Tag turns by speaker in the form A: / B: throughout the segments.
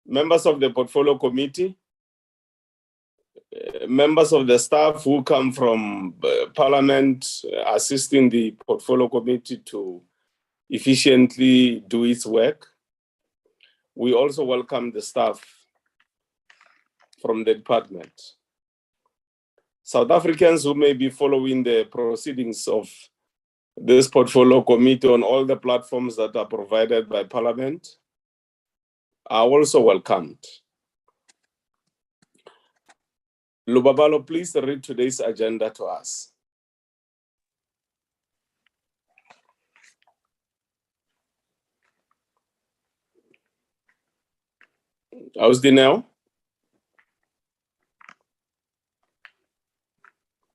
A: members of the portfolio committee, members of the staff who come from Parliament assisting the portfolio committee to efficiently do its work. We also welcome the staff from the department. South Africans who may be following the proceedings of this portfolio committee on all the platforms that are provided by Parliament are also welcomed. Lubabalo, please read today's agenda to us. How's the now?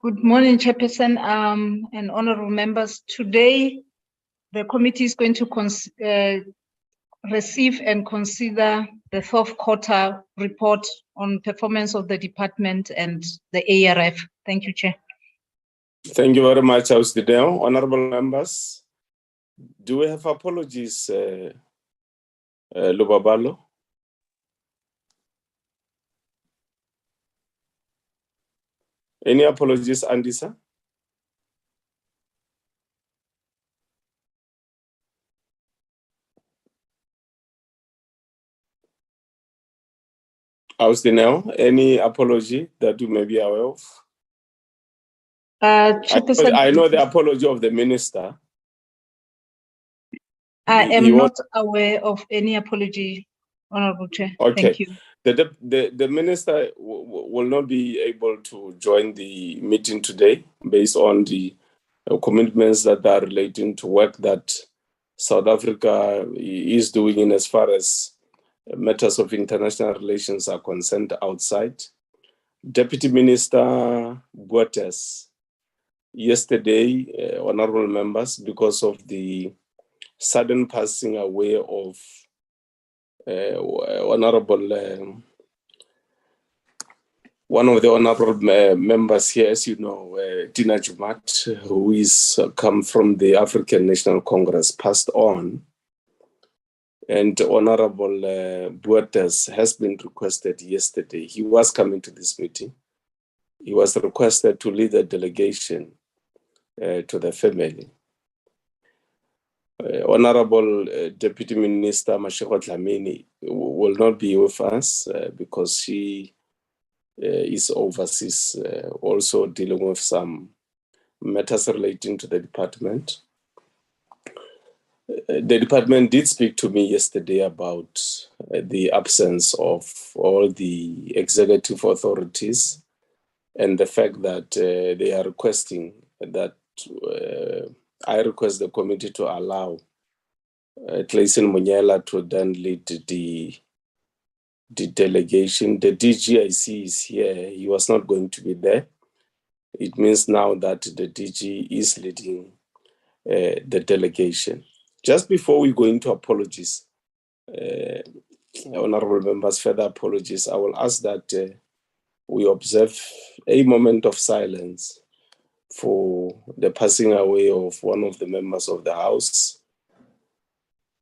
B: Good morning, Chairperson and honorable members. Today, the committee is going to receive and consider the fourth quarter report on performance of the department and the ARF. Thank you, Chair.
A: Thank you very much, Austinel. Honorable members, do we have apologies, Lubabalo? Any apologies, Andisa? Austinel, any apology that you may be aware of? I know the apology of the minister.
B: I am not aware of any apology, Honorable Chair.
A: Okay.
B: Thank you.
A: The minister will not be able to join the meeting today based on the commitments that are relating to work that South Africa is doing in as far as matters of international relations are concerned outside. Deputy Minister Buertes, yesterday, honorable members, because of the sudden passing away of one of the honorable members here, as you know, Tina Jumat, who is come from the African National Congress, passed on. And Honorable Buertes has been requested yesterday. He was coming to this meeting. He was requested to lead a delegation to the family. Honorable Deputy Minister Mashego Dlamini will not be with us because she is overseas, also dealing with some matters relating to the department. The department did speak to me yesterday about the absence of all the executive authorities and the fact that they are requesting that I request the committee to allow Clayson Munyela to then lead the delegation. The DGIC is here. He was not going to be there. It means now that the DG is leading the delegation. Just before we go into apologies, honorable members, further apologies, I will ask that we observe a moment of silence for the passing away of one of the members of the House,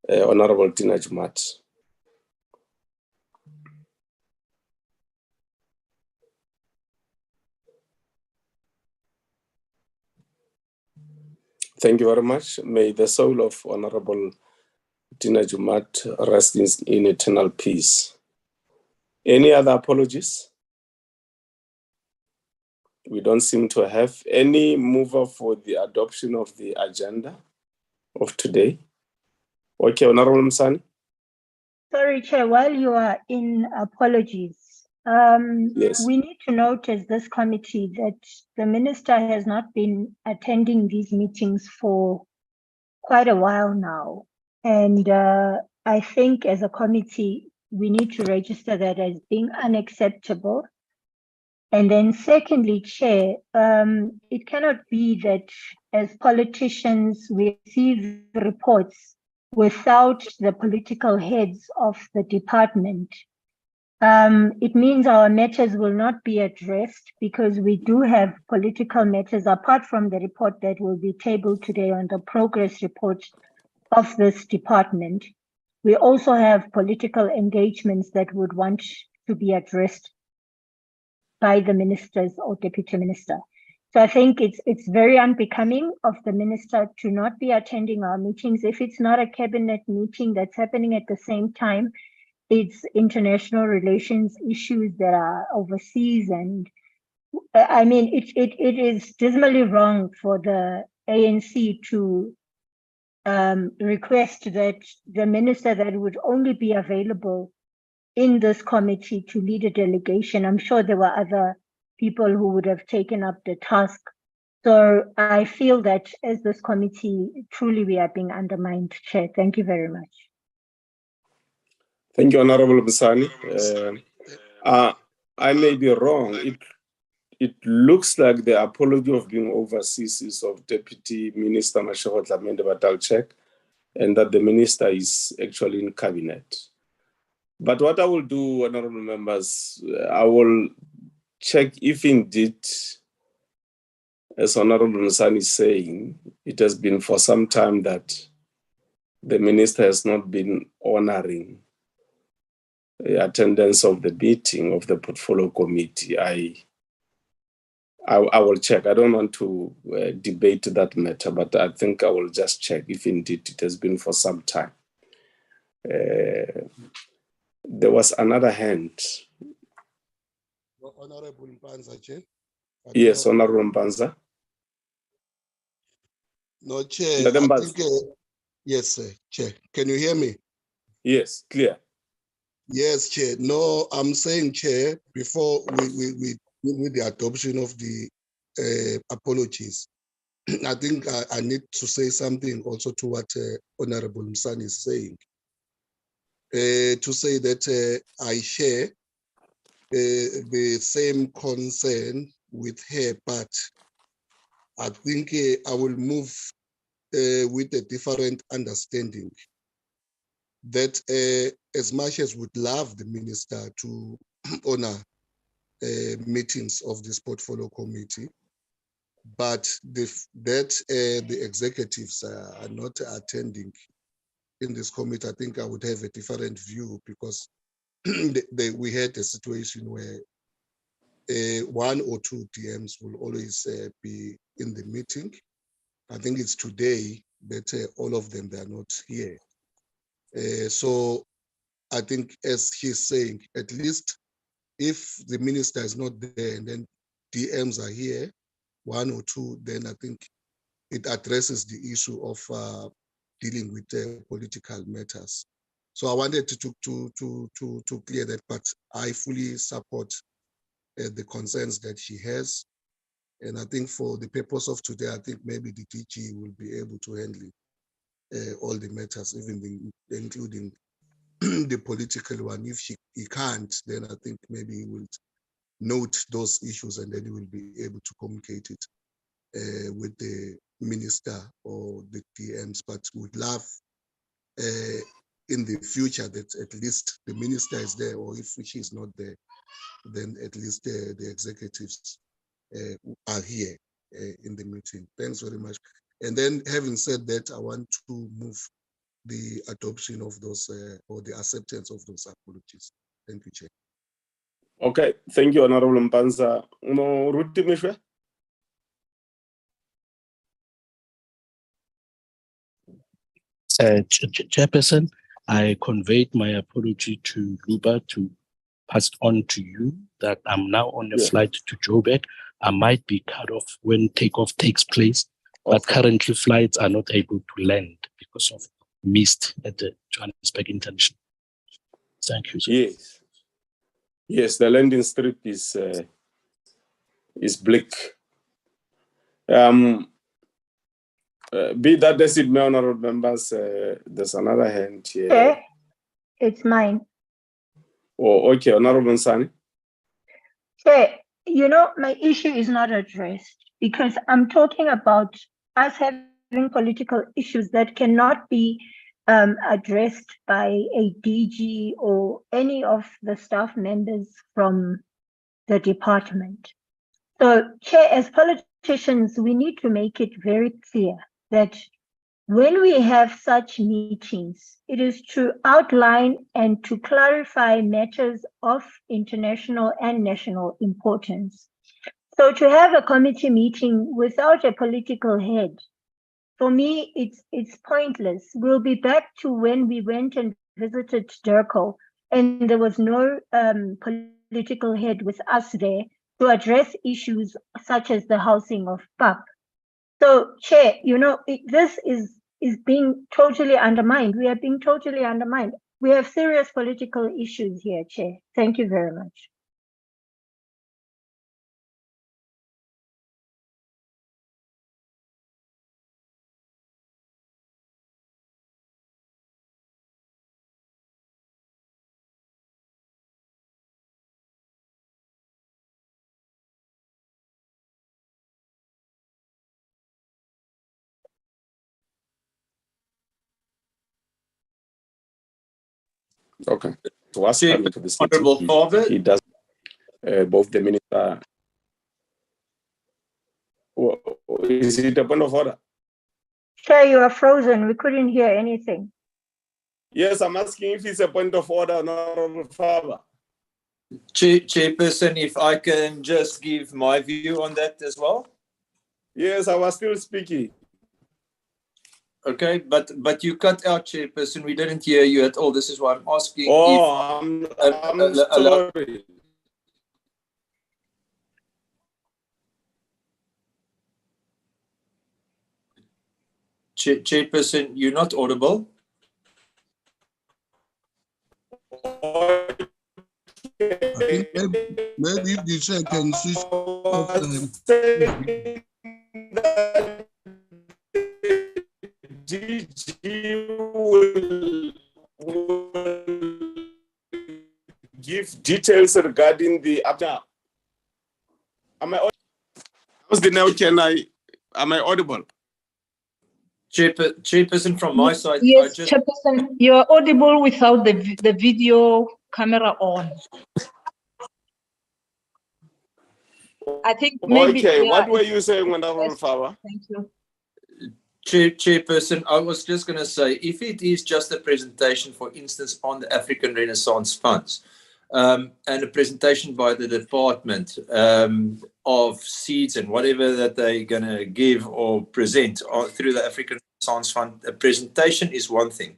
A: Honorable Tina Jumat. Thank you very much. May the soul of Honorable Tina Jumat rest in eternal peace. Any other apologies? We don't seem to have any mover for the adoption of the agenda of today. Okay, Honorable Msani.
C: Sorry, Chair, while you are in apologies,
A: yes.
C: We need to note as this committee that the minister has not been attending these meetings for quite a while now. And I think as a committee, we need to register that as being unacceptable. And then secondly, Chair, it cannot be that as politicians we receive reports without the political heads of the department. It means our matters will not be addressed because we do have political matters apart from the report that will be tabled today on the progress report of this department. we also have political engagements that would want to be addressed by the ministers or deputy minister. So I think it's very unbecoming of the minister to not be attending our meetings. If it's not a cabinet meeting that's happening at the same time, it's international relations issues that are overseas. And I mean, it is dismally wrong for the ANC to request that the minister that would only be available in this committee to lead a delegation. I'm sure there were other people who would have taken up the task. So I feel that as this committee, truly we are being undermined, Chair. Thank you very much.
A: Thank you, Honorable Msani. I may be wrong. It looks like the apology of being overseas is of Deputy Minister Mashego Tlamende, but I'll check, and that the minister is actually in cabinet. But what I will do, honorable members, I will check if indeed, as Honorable Msani is saying, it has been for some time that the minister has not been honoring the attendance of the meeting of the portfolio committee. I will check. I don't want to debate that matter, but I think I will just check if indeed it has been for some time. There was another hand.
D: Honorable Mpanza, Chair.
A: Yes, Honorable Mpanza.
D: No, Chair. I think, yes, sir, Chair. Can you hear me?
A: Yes, clear.
D: Yes, Chair. No, I'm saying, Chair, before we with the adoption of the apologies, I think I need to say something also to what Honorable Msani is saying. To say that I share the same concern with her, but I think I will move with a different understanding that as much as we'd love the minister to honor meetings of this portfolio committee, but the executives are not attending in this committee, I think I would have a different view, because we had a situation where one or two DMs will always be in the meeting. I think it's today that all of them, they are not here. So I think, as he's saying, at least if the minister is not there and then DMs are here, one or two, then I think it addresses the issue of dealing with political matters. So I wanted to clear that, but I fully support the concerns that she has. And I think for the purpose of today, I think maybe the DG will be able to handle all the matters, even including the political one. If he can't, then I think maybe he will note those issues and then he will be able to communicate it with the minister or the DMs. But would love in the future that at least the minister is there, or if she is not there, then at least the executives are here in the meeting. Thanks very much. And then, having said that, I want to move the adoption of those or the acceptance of those apologies. Thank you, Chair.
A: Okay, thank you, Honorable Mpanza. Ruti Mishwe?
E: Chairperson, I conveyed my apology to Luba to pass on to you that I'm now on a flight to Joburg. I might be cut off when takeoff takes place, but currently flights are not able to land because of mist at the Johannesburg International. Thank you, sir.
A: Yes. Yes, the landing strip is bleak. Be that as it may, honorable members, there's another hand here.
C: Chair, it's mine.
A: Oh, okay, Honorable Msani.
C: Chair, you know, my issue is not addressed because I'm talking about us having political issues that cannot be addressed by a DG or any of the staff members from the department. So, Chair, as politicians, we need to make it very clear that when we have such meetings, it is to outline and to clarify matters of international and national importance. So to have a committee meeting without a political head, for me, it's pointless. We'll be back to when we went and visited Durko, and there was no political head with us there to address issues such as the housing of PAP. So, Chair, this is being totally undermined. We are being totally undermined. We have serious political issues here, Chair. Thank you very much.
A: Okay. So what's
F: Chair,
A: coming to the
F: Honourable Father.
A: he does both the minister. Is it a point of order?
C: Chair, you are frozen. We couldn't hear anything.
A: Yes, I'm asking if it's a point of order, Honourable Father.
F: Chairperson, if I can just give my view on that as well.
A: Yes, I was still speaking.
F: Okay, but you cut out, Chairperson. We didn't hear you at all. This is why I'm asking.
A: Oh, I'm sorry.
F: Chairperson, you're not audible.
D: I think maybe if the chair can switch off the
A: DG will give details regarding the after. Am I audible? Am I audible?
F: Chairperson, from my side,
B: Yes, Chairperson, you are audible without the video camera on. I think maybe.
A: Okay,
B: yeah,
A: what were you saying, Honourable Father?
B: Thank you.
F: Chairperson, I was just going to say, if it is just a presentation, for instance, on the African Renaissance Funds, and a presentation by the department of seeds and whatever that they're going to give or present through the African Renaissance Fund, a presentation is one thing.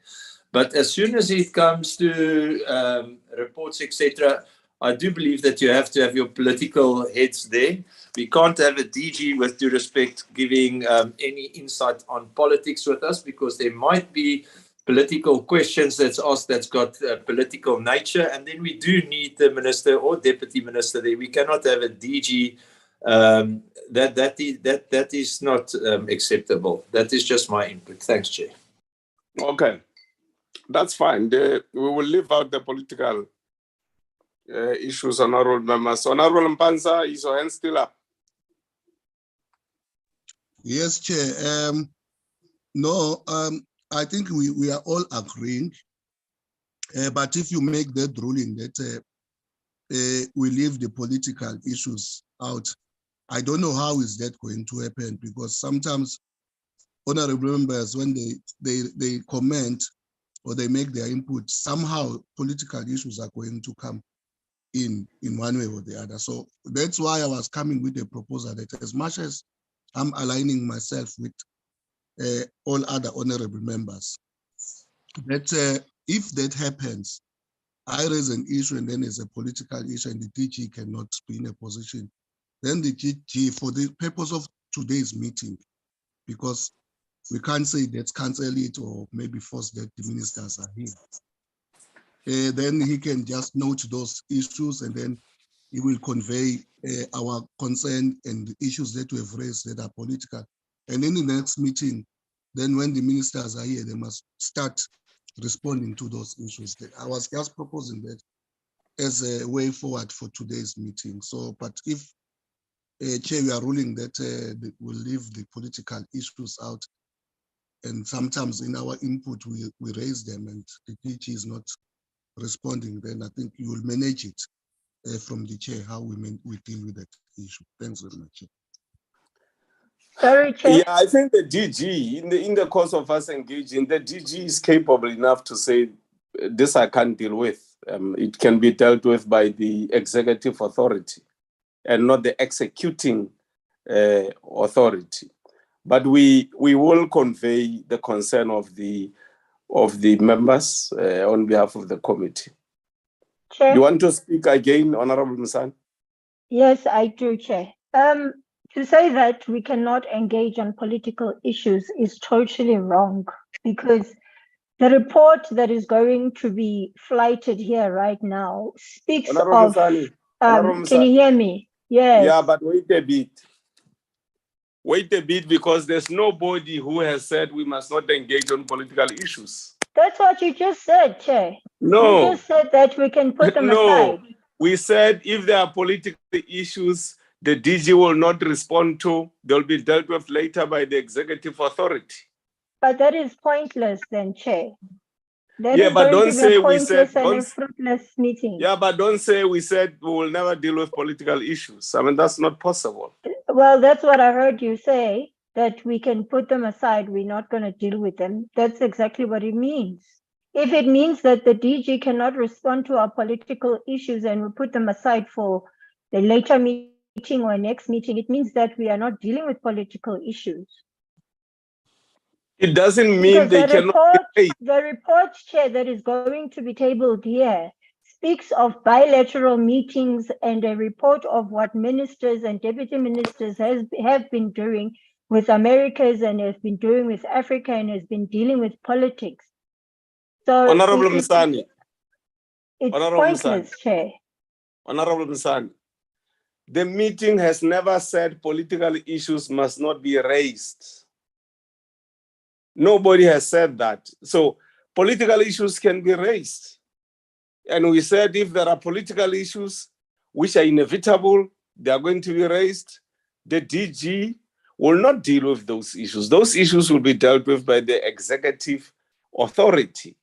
F: But as soon as it comes to reports, etc., I do believe that you have to have your political heads there. We can't have a DG, with due respect, giving any insight on politics with us, because there might be political questions that's asked that's got political nature, and then we do need the minister or deputy minister there. We cannot have a DG. That is not acceptable. That is just my input. Thanks, Chair.
A: Okay, that's fine. We will leave out the political issues, Honourable members. Honourable Mpanza, is your hand still up?
D: Yes, Chair. No, I think we are all agreeing. But if you make that ruling that we leave the political issues out, I don't know how is that going to happen, because sometimes honourable members, when they comment or they make their input, somehow political issues are going to come in one way or the other. So that's why I was coming with a proposal that, as much as I'm aligning myself with all other honourable members, that if that happens, I raise an issue and then there's a political issue and the DG cannot be in a position, then the DG, for the purpose of today's meeting, because we can't say let's cancel it or maybe force that the ministers are here, then he can just note those issues and then he will convey our concern and the issues that we have raised that are political. And in the next meeting, then when the ministers are here, they must start responding to those issues. I was just proposing that as a way forward for today's meeting. So, but if Chair, we are ruling that we'll leave the political issues out, and sometimes in our input we raise them and the DG is not responding, then I think you will manage it from the Chair how we deal with that issue. Thanks very much.
C: Sorry, Chair.
A: Yeah, I think the DG, in the course of us engaging, the DG is capable enough to say, this I can't deal with. It can be dealt with by the executive authority and not the executing authority. But we will convey the concern of the members on behalf of the committee.
C: Chair?
A: You want to speak again, Honorable Msani?
C: Yes, I do, Chair. To say that we cannot engage on political issues is totally wrong, because the report that is going to be flighted here right now speaks
A: Honorable
C: of.
A: Msani,
C: Can you hear me? Yes.
A: Yeah, but wait a bit. Wait a bit, because there's nobody who has said we must not engage on political issues.
C: That's what you just said, Chair.
A: No.
C: You just said that we can put them aside.
A: We said if there are political issues the DG will not respond to, they'll be dealt with later by the executive authority.
C: But that is pointless then, Chair. That
A: Yeah,
C: is
A: but
C: going
A: don't
C: to be
A: say
C: a
A: we said,
C: pointless and a fruitless meeting.
A: Yeah, but don't say we said we will never deal with political issues. I mean, that's not possible.
C: Well, that's what I heard you say, that we can put them aside. We're not going to deal with them. That's exactly what it means. If it means that the DG cannot respond to our political issues and we put them aside for the later meeting or next meeting, it means that we are not dealing with political issues.
A: It doesn't mean they cannot.
C: The report, Chair, that is going to be tabled here speaks of bilateral meetings and a report of what ministers and deputy ministers have been doing with Americas and has been doing with Africa and has been dealing with politics. So
A: Honorable Msani.
C: It's pointless, Chair.
A: Honorable Msani. The meeting has never said political issues must not be raised. Nobody has said that. So political issues can be raised. And we said if there are political issues which are inevitable, they are going to be raised, the DG will not deal with those issues. Those issues will be dealt with by the executive authority.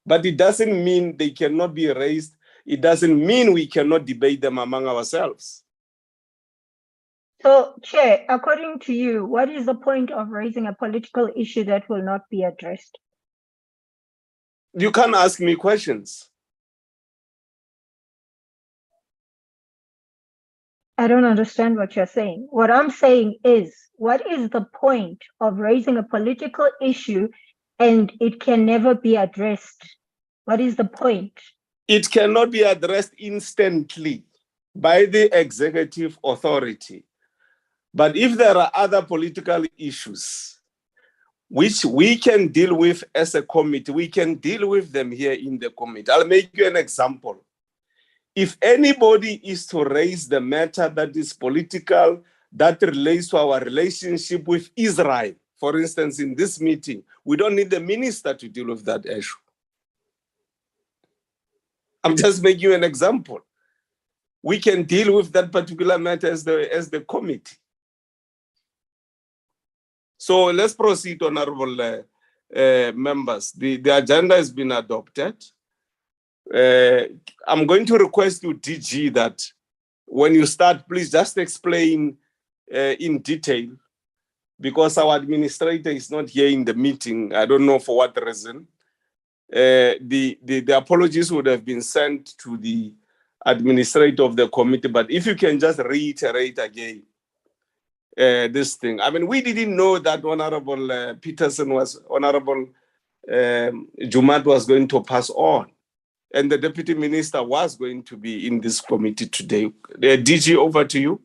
A: But it doesn't mean they cannot be raised. It doesn't mean we cannot debate them among ourselves.
C: So, Chair, according to you, what is the point of raising a political issue that will not be addressed?
A: You can't ask me questions.
C: I don't understand what you're saying. What I'm saying is, what is the point of raising a political issue and it can never be addressed? What is the point?
A: It cannot be addressed instantly by the executive authority. But if there are other political issues which we can deal with as a committee, we can deal with them here in the committee. I'll make you an example. If anybody is to raise the matter that is political, that relates to our relationship with Israel, for instance, in this meeting, we don't need the minister to deal with that issue. I'm just making you an example. We can deal with that particular matter as the committee. So let's proceed, honorable members. The agenda has been adopted. I'm going to request you, DG, that when you start, please just explain in detail, because our administrator is not here in the meeting. I don't know for what reason. The apologies would have been sent to the administrator of the committee, but if you can just reiterate again this thing. I mean, we didn't know that Honorable Peterson Honorable Jumat was going to pass on, and the deputy minister was going to be in this committee today. The DG, over to you.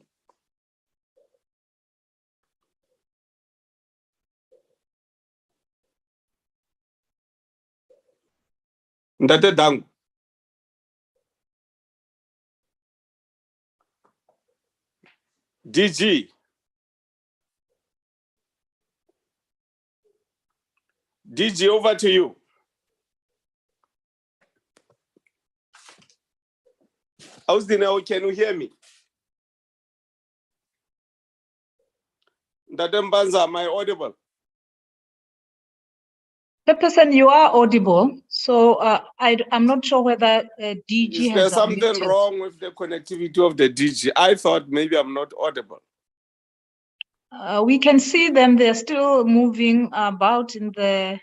A: Ndate Dangu. DG. DG, over to you. Ausdino, can you hear me? Ndate Mbanza, am I audible?
B: Chairperson, you are audible. So I'm not sure whether DG
A: Is there something wrong with the connectivity of the DG? I thought maybe I'm not audible.
B: We can see them, they're still moving about in the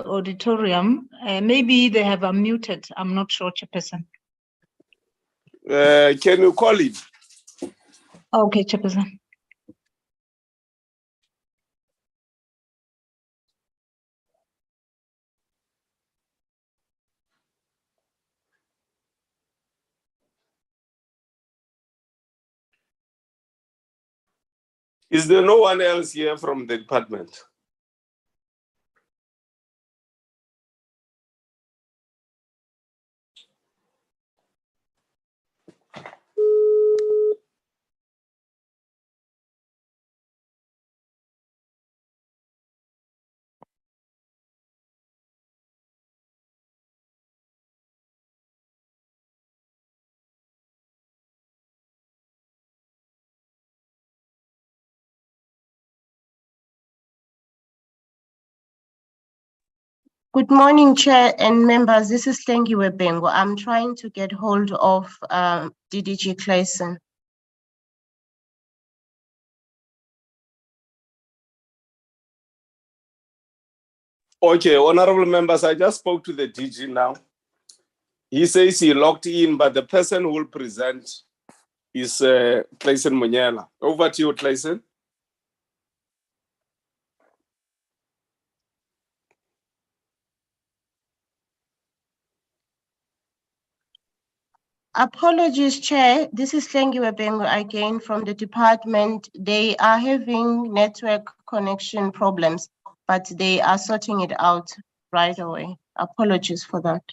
B: auditorium. Maybe they have unmuted, I'm not sure, Chairperson.
A: Can you call it?
B: Okay, Chairperson.
A: Is there no one else here from the department?
G: Good morning, Chair and members. This is Hlengiwe Bengo. I'm trying to get hold of DDG Clayson.
A: Okay, honorable members, I just spoke to the DG now. He says he logged in, but the person who will present is Clayson Munyela. Over to you, Clayson.
G: Apologies, Chair. This is Hlengiwe Bengo again from the department. They are having network connection problems, but they are sorting it out right away. Apologies for that.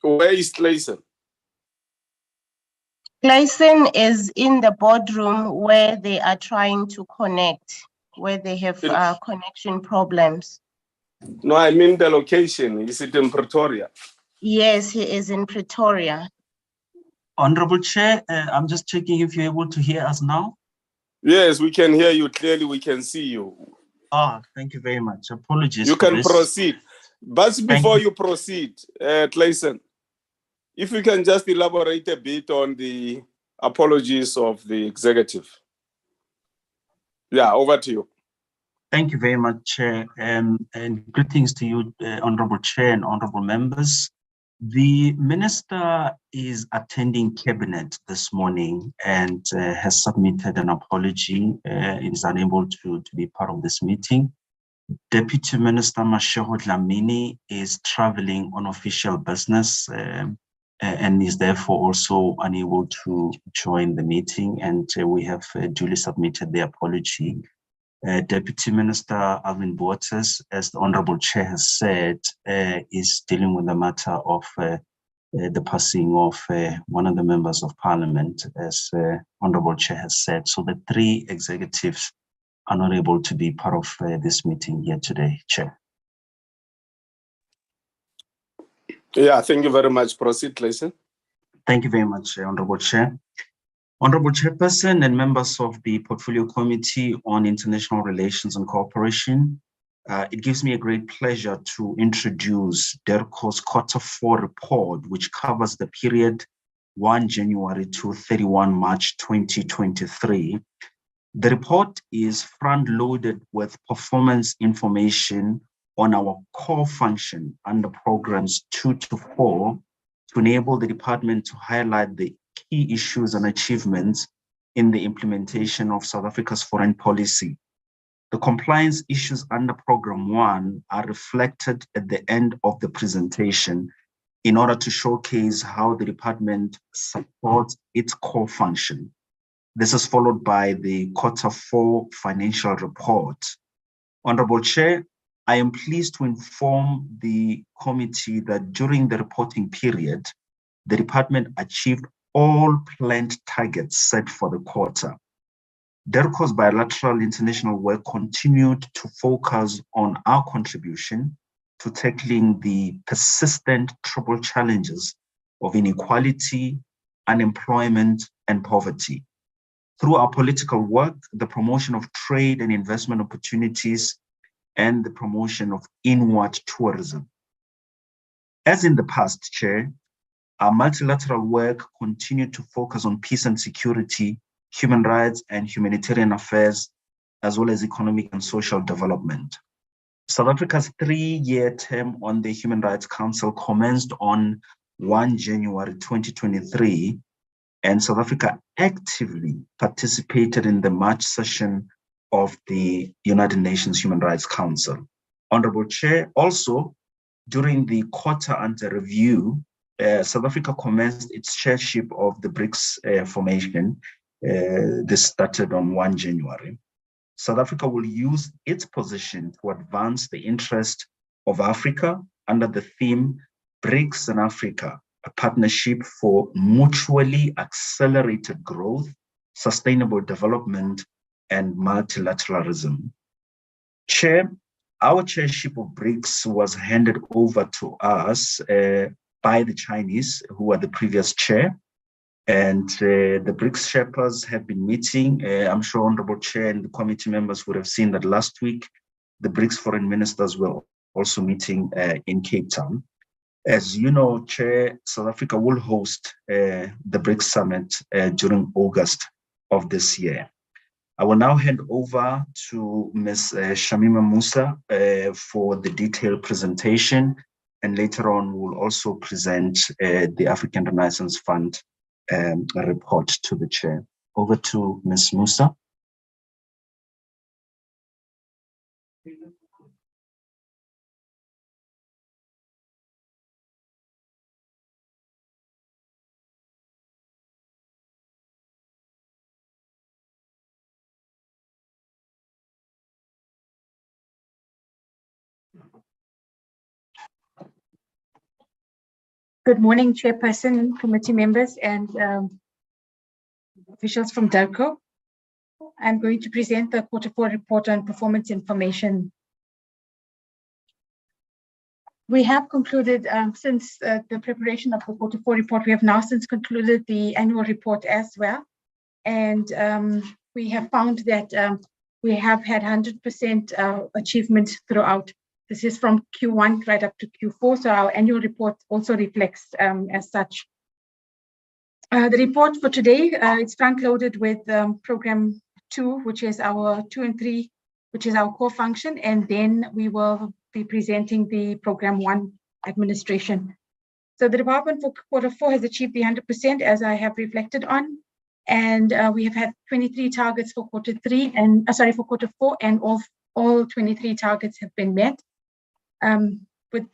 A: Where is Clayson?
G: Clayson is in the boardroom where they are trying to connect, where they have connection problems.
A: No, I mean the location. Is it in Pretoria?
G: Yes, he is in Pretoria.
H: Honorable Chair, I'm just checking if you're able to hear us now.
A: Yes, we can hear you clearly. We can see you.
H: Thank you very much. Apologies.
A: You can proceed. But before you proceed, Clayson, if you can just elaborate a bit on the apologies of the executive. Yeah, over to you.
H: Thank you very much, Chair, and greetings to you, Honorable Chair and honorable members. The Minister is attending Cabinet this morning and has submitted an apology. Is unable to be part of this meeting. Deputy Minister Masheho Dlamini is traveling on official business and is therefore also unable to join the meeting, and we have duly submitted the apology. Deputy Minister Alvin Bottas, as the Honorable Chair has said, is dealing with the matter of the passing of one of the members of Parliament, as Honorable Chair has said. So the three executives are not able to be part of this meeting here today, Chair.
A: Yeah, thank you very much. Proceed, Clayson.
H: Thank you very much, Honorable Chair. Honorable Chairperson and members of the Portfolio Committee on International Relations and Cooperation, it gives me a great pleasure to introduce DIRCO's Q4 report, which covers the period 1 January to 31 March 2023. The report is front-loaded with performance information on our core function under programs 2 to 4 to enable the department to highlight the key issues and achievements in the implementation of South Africa's foreign policy. The compliance issues under Program 1 are reflected at the end of the presentation in order to showcase how the department supports its core function. This is followed by the Q4 financial report. Honorable Chair, I am pleased to inform the committee that during the reporting period, the department achieved all planned targets set for the quarter. DIRCO's bilateral international work continued to focus on our contribution to tackling the persistent triple challenges of inequality, unemployment, and poverty. Through our political work, the promotion of trade and investment opportunities, and the promotion of inward tourism. As in the past, Chair, our multilateral work continued to focus on peace and security human rights and humanitarian affairs, as well as economic and social development. South Africa's 3-year term on the Human Rights Council commenced on 1 January 2023, and South Africa actively participated in the March session of the United Nations Human Rights Council. Honorable Chair, also during the quarter under review, South Africa commenced its chairship of the BRICS formation. This started on 1 January. South Africa will use its position to advance the interest of Africa under the theme BRICS and Africa, a partnership for mutually accelerated growth, sustainable development, and multilateralism. Chair, our chairship of BRICS was handed over to us by the Chinese, who were the previous chair. And the BRICS Sherpas have been meeting. I'm sure Honorable Chair and the committee members would have seen that last week, the BRICS foreign ministers were also meeting in Cape Town. As you know, Chair, South Africa will host the BRICS Summit during August of this year. I will now hand over to Ms. Shamima Musa for the detailed presentation, and later on we'll also present the African Renaissance Fund report to the Chair. Over to Ms. Musa.
I: Good morning, Chairperson, committee members, and officials from DERCO. I'm going to present the Q4 report on performance information. We have concluded, since the preparation of the Q4 report, we have now since concluded the annual report as well. And we have found that we have had 100% achievement throughout. This is from Q1 right up to Q4, so our annual report also reflects as such. The report for today, it's front-loaded with program 2, which is our 2 and 3, which is our core function, and then we will be presenting the program 1 administration. So the department for Q4 has achieved the 100%, as I have reflected on, and we have had 23 targets for Q4, and all 23 targets have been met. With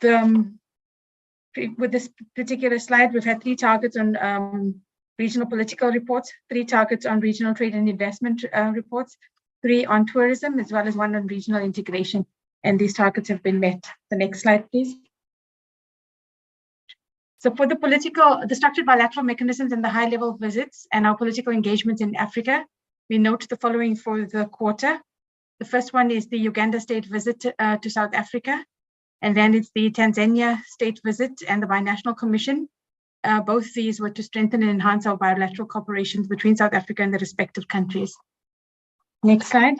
I: this particular slide, we've had 3 targets on regional political reports, 3 targets on regional trade and investment reports, 3 on tourism, as well as 1 on regional integration. And these targets have been met. The next slide, please. So for the structured bilateral mechanisms and the high-level visits and our political engagements in Africa, we note the following for the quarter. The first one is the Uganda state visit to South Africa. And then it's the Tanzania state visit and the Binational Commission. Both these were to strengthen and enhance our bilateral cooperations between South Africa and the respective countries. Next slide.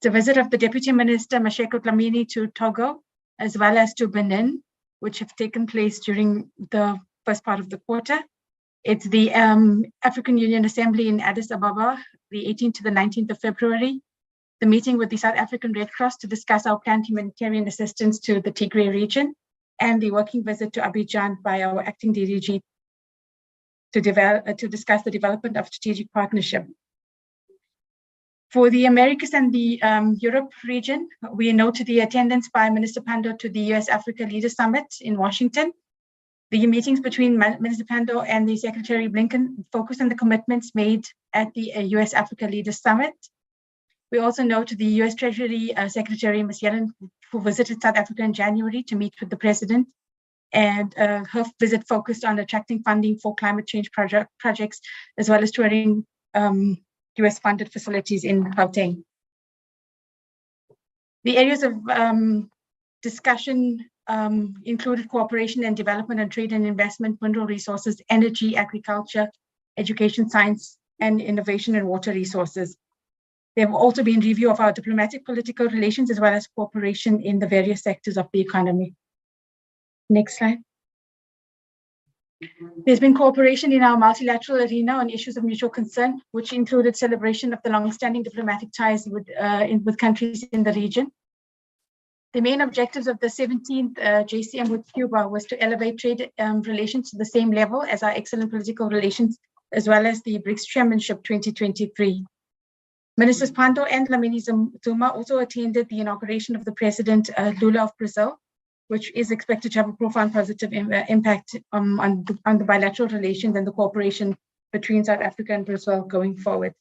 I: The visit of the Deputy Minister Mashego Dlamini to Togo, as well as to Benin, which have taken place during the first part of the quarter. It's the African Union Assembly in Addis Ababa, the 18th to the 19th of February. The meeting with the South African Red Cross to discuss our planned humanitarian assistance to the Tigray region, and the working visit to Abidjan by our acting DDG to discuss the development of strategic partnership. For the Americas and the Europe region, we noted the attendance by Minister Pandor to the US-Africa Leaders Summit in Washington. The meetings between Minister Pandor and the Secretary Blinken focused on the commitments made at the US-Africa Leaders Summit. We also note the US Treasury Secretary, Ms. Yellen, who visited South Africa in January to meet with the president. And her visit focused on attracting funding for climate change projects, as well as touring US-funded facilities in Gauteng. The areas of discussion included cooperation and development and trade and investment, mineral resources, energy, agriculture, education, science, and innovation and water resources. There have also been review of our diplomatic political relations, as well as cooperation in the various sectors of the economy. Next slide. There's been cooperation in our multilateral arena on issues of mutual concern, which included celebration of the long-standing diplomatic ties with countries in the region. The main objectives of the 17th JCM with Cuba was to elevate trade relations to the same level as our excellent political relations, as well as the BRICS Chairmanship 2023. Ministers Pando and Lamini Zuma also attended the inauguration of the President Lula of Brazil, which is expected to have a profound positive impact on the bilateral relations and the cooperation between South Africa and Brazil going forward.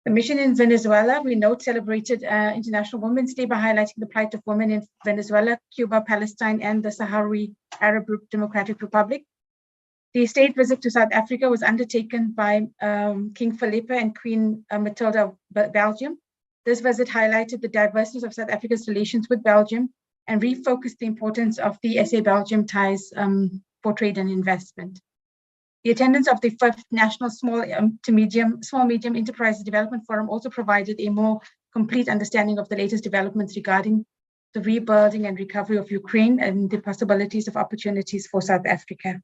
I: The mission in Venezuela, we note, celebrated International Women's Day by highlighting the plight of women in Venezuela, Cuba, Palestine, and the Sahrawi Arab Democratic Republic. The state visit to South Africa was undertaken by King Felipe and Queen Matilda of Belgium. This visit highlighted the diverseness of South Africa's relations with Belgium and refocused the importance of the SA-Belgium ties for trade and investment. The attendance of the 5th National Small Medium Enterprises Development Forum also provided a more complete understanding of the latest developments regarding the rebuilding and recovery of Ukraine and the possibilities of opportunities for South Africa.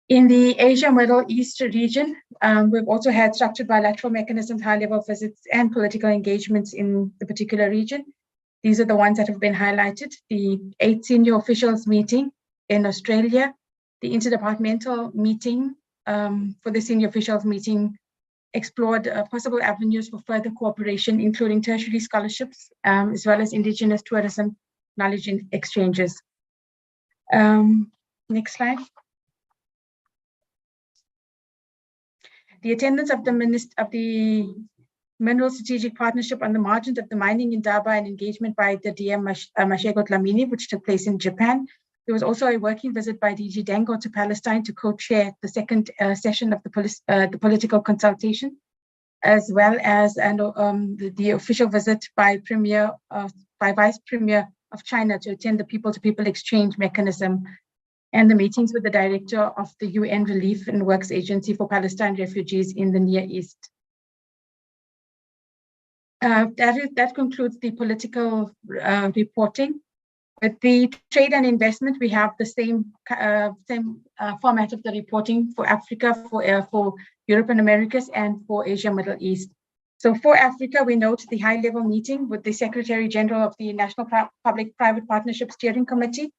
I: In the Asia Middle East region, we've also had structured bilateral mechanisms, high-level visits, and political engagements in the particular region. These are the ones that have been highlighted: the 8th Senior Officials Meeting in Australia, the Interdepartmental Meeting for the Senior Officials Meeting explored possible avenues for further cooperation, including tertiary scholarships, as well as indigenous tourism knowledge exchanges. Next slide. The attendance of the Mineral Strategic Partnership on the margins of the mining in Daba and engagement by the DM Mashego Dlamini, which took place in Japan. There was also a working visit by DG Dango to Palestine to co-chair the second session of the political consultation, as well as the official visit by Vice Premier of China to attend the people-to-people exchange mechanism and the meetings with the director of the UN Relief and Works Agency for Palestine refugees in the Near East. That concludes the political reporting. With the trade and investment, we have the same format of the reporting for Africa, for Europe and Americas, and for Asia Middle East. So for Africa, we note the high-level meeting with the Secretary General of the National Public-Private Partnership Steering Committee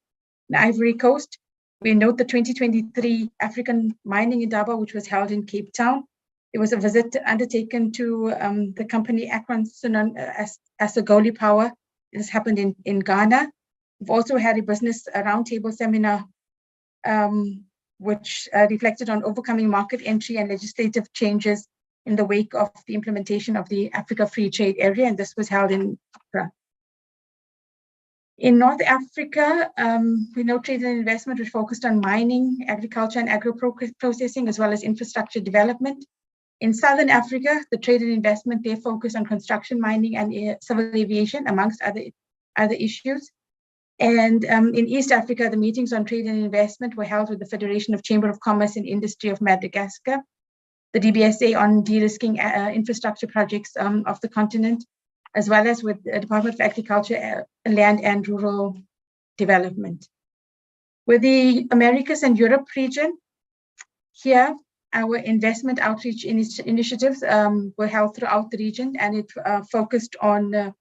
I: in Ivory Coast. We note the 2023 African Mining Indaba, which was held in Cape Town. There was a visit undertaken to the company Akron Asagoli Power. This happened in Ghana. We've also had a business roundtable seminar, which reflected on overcoming market entry and legislative changes in the wake of the implementation of the Africa Free Trade Area, and this was held in Accra. In North Africa, we know trade and investment, which focused on mining, agriculture, and agro-processing, as well as infrastructure development. In Southern Africa, the trade and investment, they focused on construction, mining, and civil aviation, amongst other issues. And in East Africa, the meetings on trade and investment were held with the Federation of Chamber of Commerce and Industry of Madagascar, the DBSA on de-risking infrastructure projects of the continent, as well as with the Department of Agriculture, Land and Rural Development. With the Americas and Europe region, here, our investment outreach initiatives were held throughout the region, and it focused on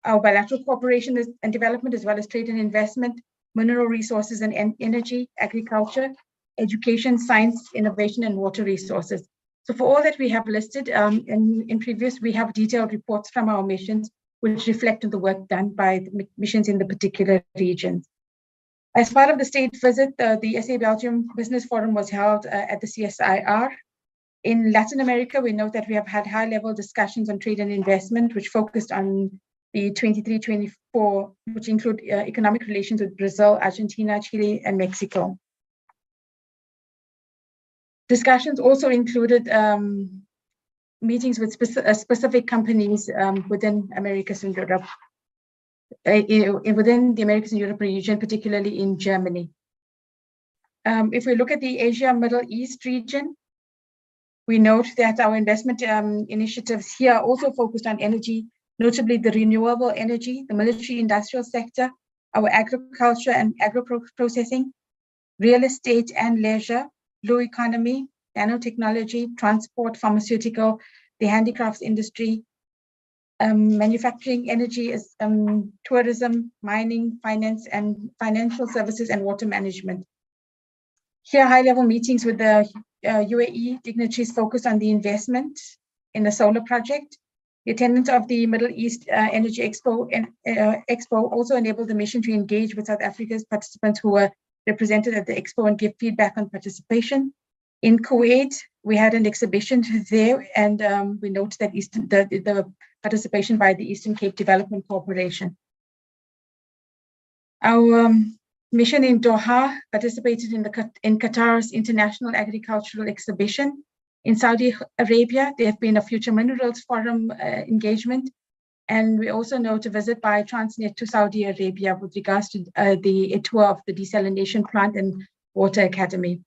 I: our bilateral cooperation and development, as well as trade and investment, mineral resources and energy, agriculture, education, science, innovation, and water resources. So for all that we have listed in previous, we have detailed reports from our missions, which reflect on the work done by the missions in the particular regions. As part of the state visit, the SA-Belgium Business Forum was held at the CSIR. In Latin America, we note that we have had high-level discussions on trade and investment, which focused on the 23-24, which include economic relations with Brazil, Argentina, Chile, and Mexico. Discussions also included meetings with specific companies within Americas and Europe, within the Americas and Europe region, particularly in Germany. If we look at the Asia Middle East region, we note that our investment initiatives here also focused on energy, notably the renewable energy, the military industrial sector, our agriculture and agro-processing, real estate and leisure, blue economy, nanotechnology, transport, pharmaceutical, the handicrafts industry, manufacturing, energy, tourism, mining, finance, and financial services, and water management. Here, high-level meetings with the UAE dignitaries focused on the investment in the solar project. The attendance of the Middle East Energy Expo and Expo also enabled the mission to engage with South Africa's participants who were represented at the Expo and give feedback on participation. In Kuwait, we had an exhibition there, and we noted that the participation by the Eastern Cape Development Corporation. Our mission in Doha participated in Qatar's International Agricultural Exhibition. In Saudi Arabia, there have been a Future Minerals Forum engagement, and we also note a visit by Transnet to Saudi Arabia with regards to the tour of the desalination plant and water academy.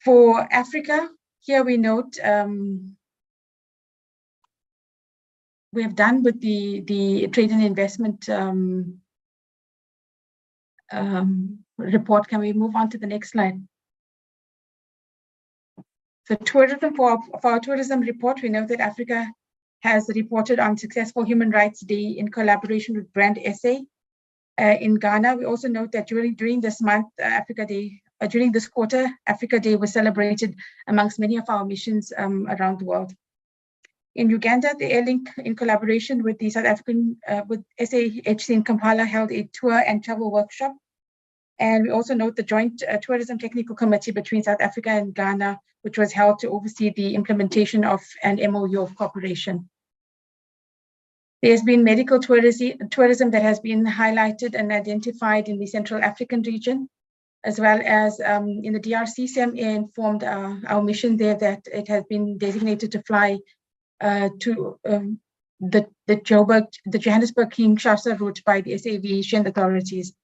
I: For Africa, here we note we have done with the trade and investment report. Can we move on to the next slide? So tourism, for our tourism report, we know that Africa has reported on successful Human Rights Day in collaboration with Brand SA. In Ghana, we also note that during this month, Africa Day, during this quarter, Africa Day was celebrated amongst many of our missions around the world. In Uganda, the Airlink, in collaboration with the South African, with SAHC in Kampala, held a tour and travel workshop. And we also note the joint tourism technical committee between South Africa and Ghana, which was held to oversee the implementation of an MOU of cooperation. There's been medical tourism that has been highlighted and identified in the Central African region, as well as in the DRC. SEMA informed our mission there that it has been designated to fly to the Johannesburg-Kinshasa route by the SA Aviation authorities.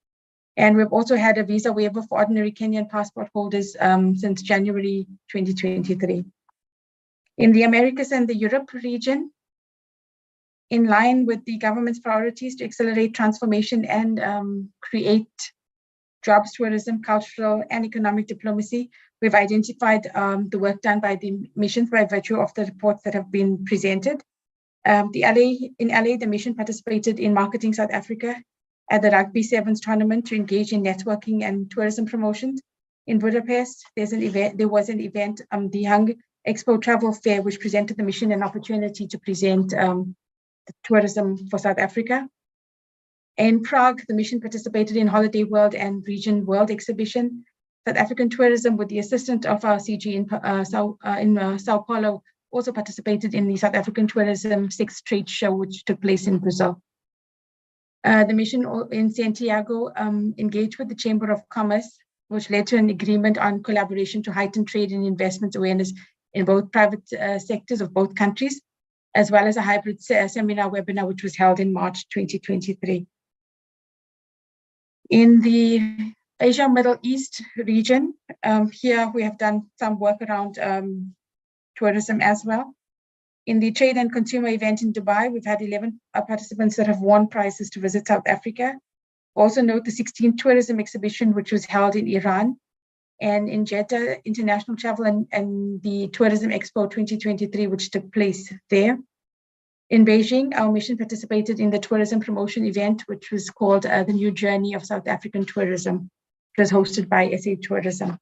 I: And we've also had a visa waiver for ordinary Kenyan passport holders since January 2023. In the Americas and the Europe region, in line with the government's priorities to accelerate transformation and create jobs, tourism, cultural, and economic diplomacy, we've identified the work done by the missions by virtue of the reports that have been presented. In LA, the mission participated in marketing South Africa at the Rugby Sevens tournament to engage in networking and tourism promotions. In Budapest, there was an event, the Hung Expo Travel Fair, which presented the mission an opportunity to present the tourism for South Africa. In Prague, the mission participated in Holiday World and Region World exhibition. South African tourism, with the assistance of our CG in Sao Paulo, also participated in the South African Tourism 6th Trade Show, which took place in Brazil. The mission in Santiago engaged with the Chamber of Commerce, which led to an agreement on collaboration to heighten trade and investment awareness in both private sectors of both countries, as well as a hybrid seminar webinar, which was held in March 2023. In the Asia Middle East region, here we have done some work around tourism as well. In the trade and consumer event in Dubai, we've had 11 participants that have won prizes to visit South Africa. Also note the 16th tourism exhibition, which was held in Iran. And in Jeddah, International Travel and the Tourism Expo 2023, which took place there. In Beijing, our mission participated in the tourism promotion event, which was called The New Journey of South African Tourism. It was hosted by SA Tourism.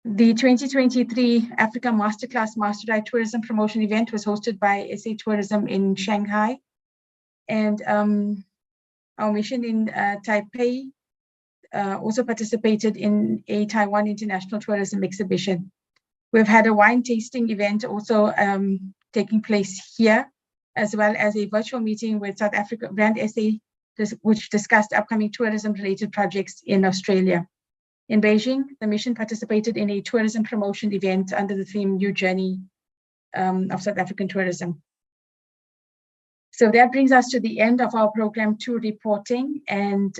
I: The 2023 Africa Masterclass Master Eye Tourism Promotion event was hosted by SA Tourism in Shanghai. And our mission in Taipei also participated in a Taiwan International Tourism exhibition. We've had a wine tasting event also taking place here, as well as a virtual meeting with South Africa Brand SA, which discussed upcoming tourism-related projects in Australia. In Beijing, the mission participated in a tourism promotion event under the theme New Journey of South African Tourism. So that brings us to the end of our program 2 reporting. And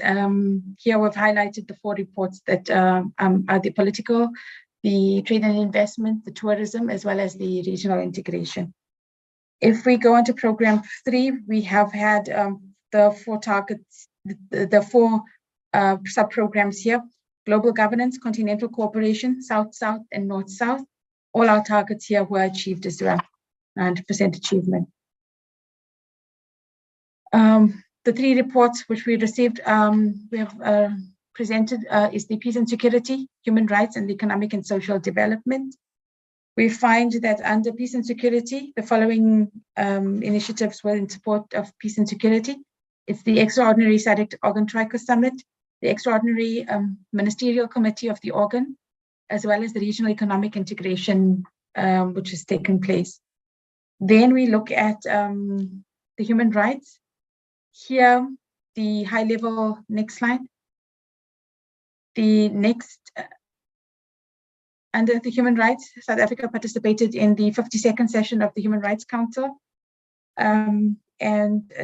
I: here we've highlighted the 4 reports that are the political, the trade and investment, the tourism, as well as the regional integration. If we go on to program 3, we have had the 4 targets the four sub-programs here: global governance, continental cooperation, South-South, and North-South. All our targets here were achieved as well, 100% achievement. The three reports which we received, we have presented is the peace and security, human rights, and economic and social development. We find that under peace and security, the following initiatives were in support of peace and security. It's the extraordinary SADC Organ Tricor Summit, the extraordinary ministerial committee of the organ, as well as the regional economic integration which has taken place. Then we look at the human rights. Here, the high level, next slide. The next, under the human rights, South Africa participated in the 52nd session of the Human Rights Council. And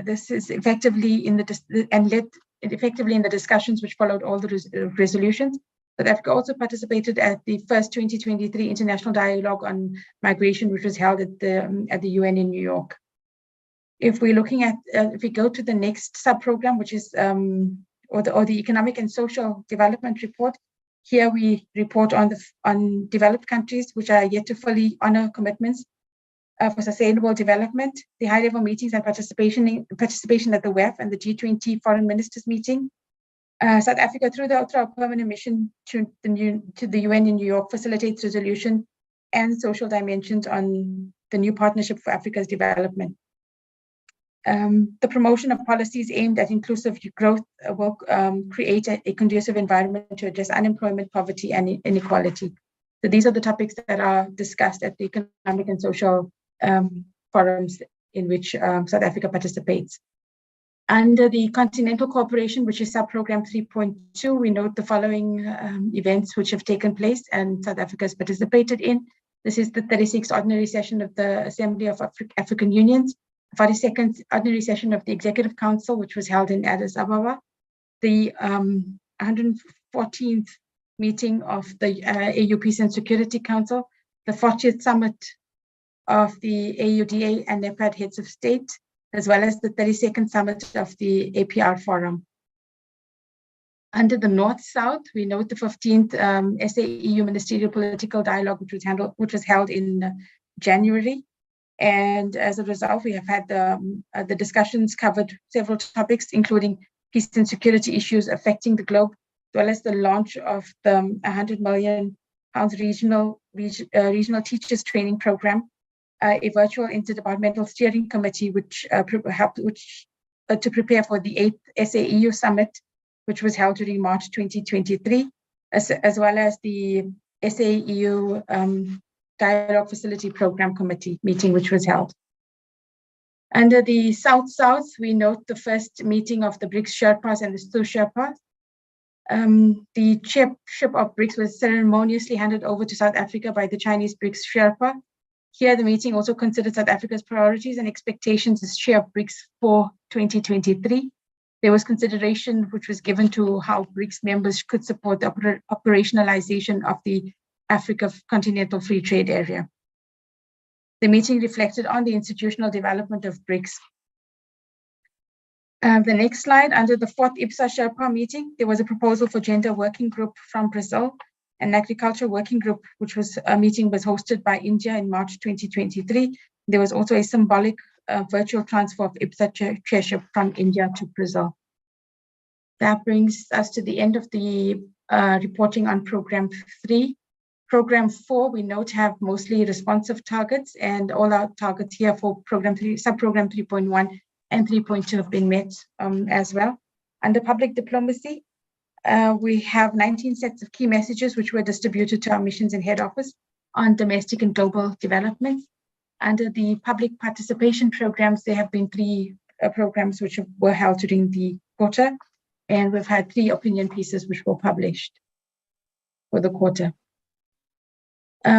I: this is effectively in the discussions which followed all the resolutions. South Africa also participated at the first 2023 International Dialogue on Migration, which was held at the UN in New York. If we're looking at, if we go to the next sub-program, which is, or the Economic and Social Development Report, here we report on developed countries which are yet to fully honor commitments for sustainable development, the high-level meetings and participation at the WEF and the G20 Foreign Ministers meeting. South Africa, through our permanent mission to the UN in New York, facilitates resolution and social dimensions on the new Partnership for Africa's Development. The promotion of policies aimed at inclusive growth will create a conducive environment to address unemployment, poverty, and inequality. So these are the topics that are discussed at the economic and social forums in which South Africa participates. Under the Continental Cooperation, which is sub-program 3.2, we note the following events which have taken place and South Africa has participated in. This is the 36th Ordinary Session of the Assembly of African Unions, 42nd Ordinary Session of the Executive Council, which was held in Addis Ababa, the 114th meeting of the AU Peace and Security Council, the 40th Summit of the AUDA and NEPAD Heads of State, as well as the 32nd Summit of the APR Forum. Under the North-South, we note the 15th SA-EU Ministerial Political Dialogue, which was held in January. And as a result, we have had the discussions covered several topics, including peace and security issues affecting the globe, as well as the launch of the £100 million regional teachers training program, a virtual interdepartmental steering committee which helped to prepare for the 8th SA-EU Summit, which was held during March 2023, as well as the SA-EU Dialogue Facility Program Committee meeting, which was held. Under the South-South, we note the first meeting of the BRICS Sherpas and the STU Sherpas. The chairship of BRICS was ceremoniously handed over to South Africa by the Chinese BRICS Sherpa. Here, the meeting also considered South Africa's priorities and expectations as chair of BRICS for 2023. There was consideration which was given to how BRICS members could support the operationalization of the Africa Continental Free Trade Area. The meeting reflected on the institutional development of BRICS. The next slide, under the 4th IPSA Sherpa meeting, there was a proposal for gender working group from Brazil, and agriculture working group, which was a meeting was hosted by India in March 2023. There was also a symbolic virtual transfer of IPSA chairship from India to Brazil. That brings us to the end of the reporting on Program 3. Program 4, we note, have mostly responsive targets, and all our targets here for Program 3, Sub-Program 3.1 and 3.2 have been met as well. Under public diplomacy, we have 19 sets of key messages which were distributed to our missions and head office on domestic and global developments. Under the public participation programs, there have been 3 programs which were held during the quarter, and we've had 3 opinion pieces which were published for the quarter.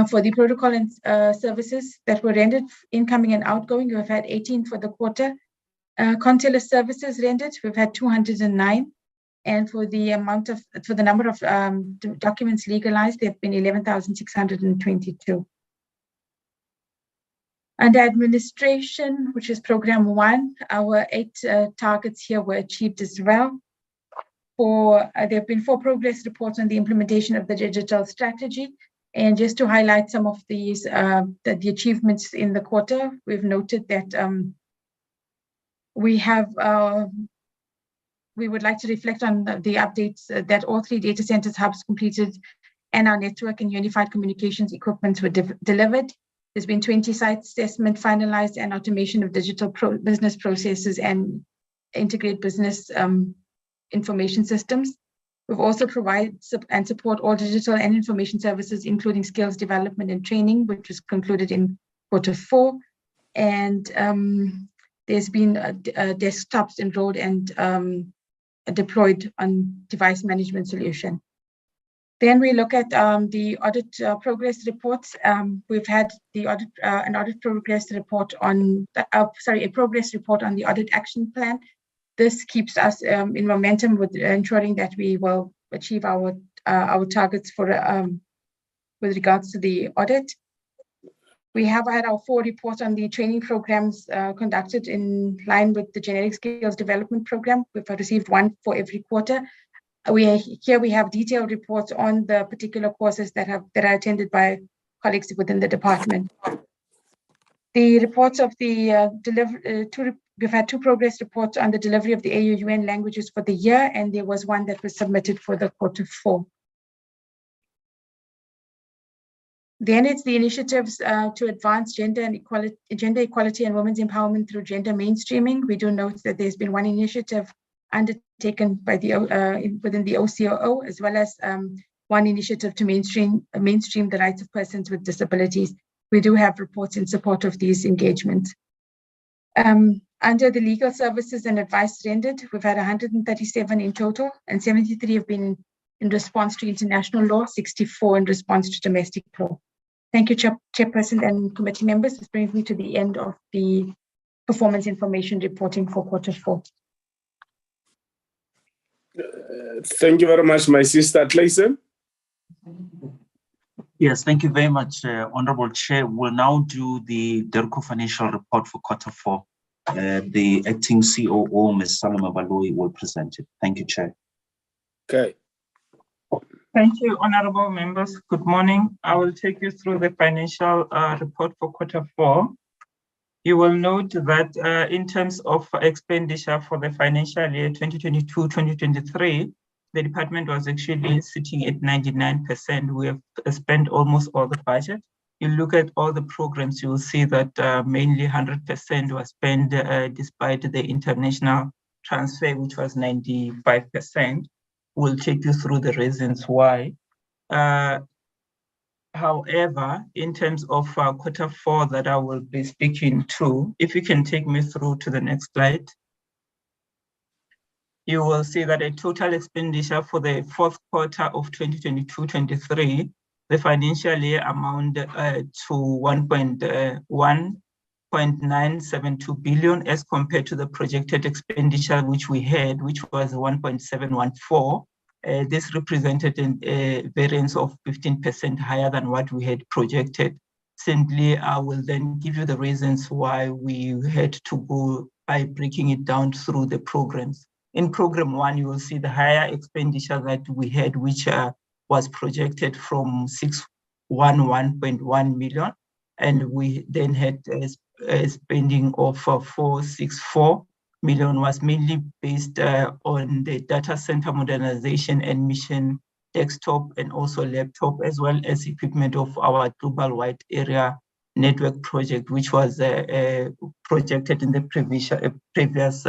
I: For the protocol and services that were rendered, incoming and outgoing, we've had 18 for the quarter. Consular services rendered, we've had 209. And for the number of documents legalized, there have been 11,622. Under administration, which is Program 1, our 8 targets here were achieved as well. there have been 4 progress reports on the implementation of the digital strategy. And just to highlight some of these, the achievements in the quarter, we've noted that we would like to reflect on the updates that all 3 data centers hubs completed and our network and unified communications equipment were delivered. There's been 20 site assessment finalized and automation of digital business processes and integrate business information systems. We've also provided and support all digital and information services, including skills development and training, which was concluded in Q4. And there's been desktops enrolled and deployed on device management solution. Then we look at the audit progress reports. We've had the audit, an audit progress report on, a progress report on the audit action plan. This keeps us in momentum with ensuring that we will achieve our targets for with regards to the audit. We have had our 4 reports on the training programs conducted in line with the generic skills development program. We've received 1 for every quarter. Here we have detailed reports on the particular courses that are attended by colleagues within the department. The reports of the we've had 2 progress reports on the delivery of the AU-UN languages for the year, and there was 1 that was submitted for the Q4. Then it's the initiatives to advance gender equality and women's empowerment through gender mainstreaming. We do note that there's been 1 initiative undertaken by the within the OCOO, as well as 1 initiative to mainstream the rights of persons with disabilities. We do have reports in support of these engagements. Under the legal services and advice rendered, we've had 137 in total, and 73 have been in response to international law, 64 in response to domestic law. Thank you, Chairperson and committee members. This brings me to the end of the performance information reporting for Q4.
A: Thank you very much, my sister Clayson.
H: Yes, thank you very much, Honorable Chair. We'll now do the DIRCO financial report for Q4. The acting COO, Ms. Salama Baloyi, will present it. Thank you, Chair.
A: Okay.
J: Thank you, honorable members. Good morning. I will take you through the financial report for Q4. You will note that in terms of expenditure for the financial year 2022-2023, the department was actually sitting at 99%. We have spent almost all the budget. You look at all the programs, you will see that mainly 100% was spent despite the international transfer, which was 95%. We'll take you through the reasons why. However, in terms of Q4 that I will be speaking to, if you can take me through to the next slide, you will see that a total expenditure for the Q4 of 2022-23, the financial year amount to 1.972 billion as compared to the projected expenditure which we had, which was 1.714. This represented a variance of 15% higher than what we had projected. Simply, I will then give you the reasons why we had to go by breaking it down through the programs. In program 1, you will see the higher expenditure that we had, which was projected from 611.1 million, and we then had a spending of 464 million, was mainly based on the data center modernization and mission desktop and also laptop, as well as equipment of our global wide area network project, which was projected in the previous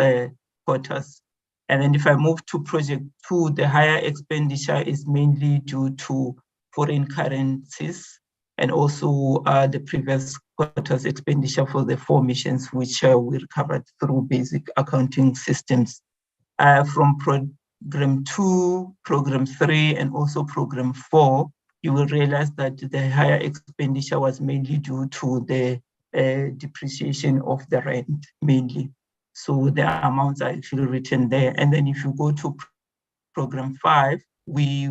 J: quarters. And then if I move to project 2, the higher expenditure is mainly due to foreign currencies and also the previous quarter's expenditure for the 4 missions, which we recovered through basic accounting systems. From program 2, program 3, and also program 4, you will realize that the higher expenditure was mainly due to the depreciation of the rand, mainly. So the amounts are actually written there. And then if you go to program 5, we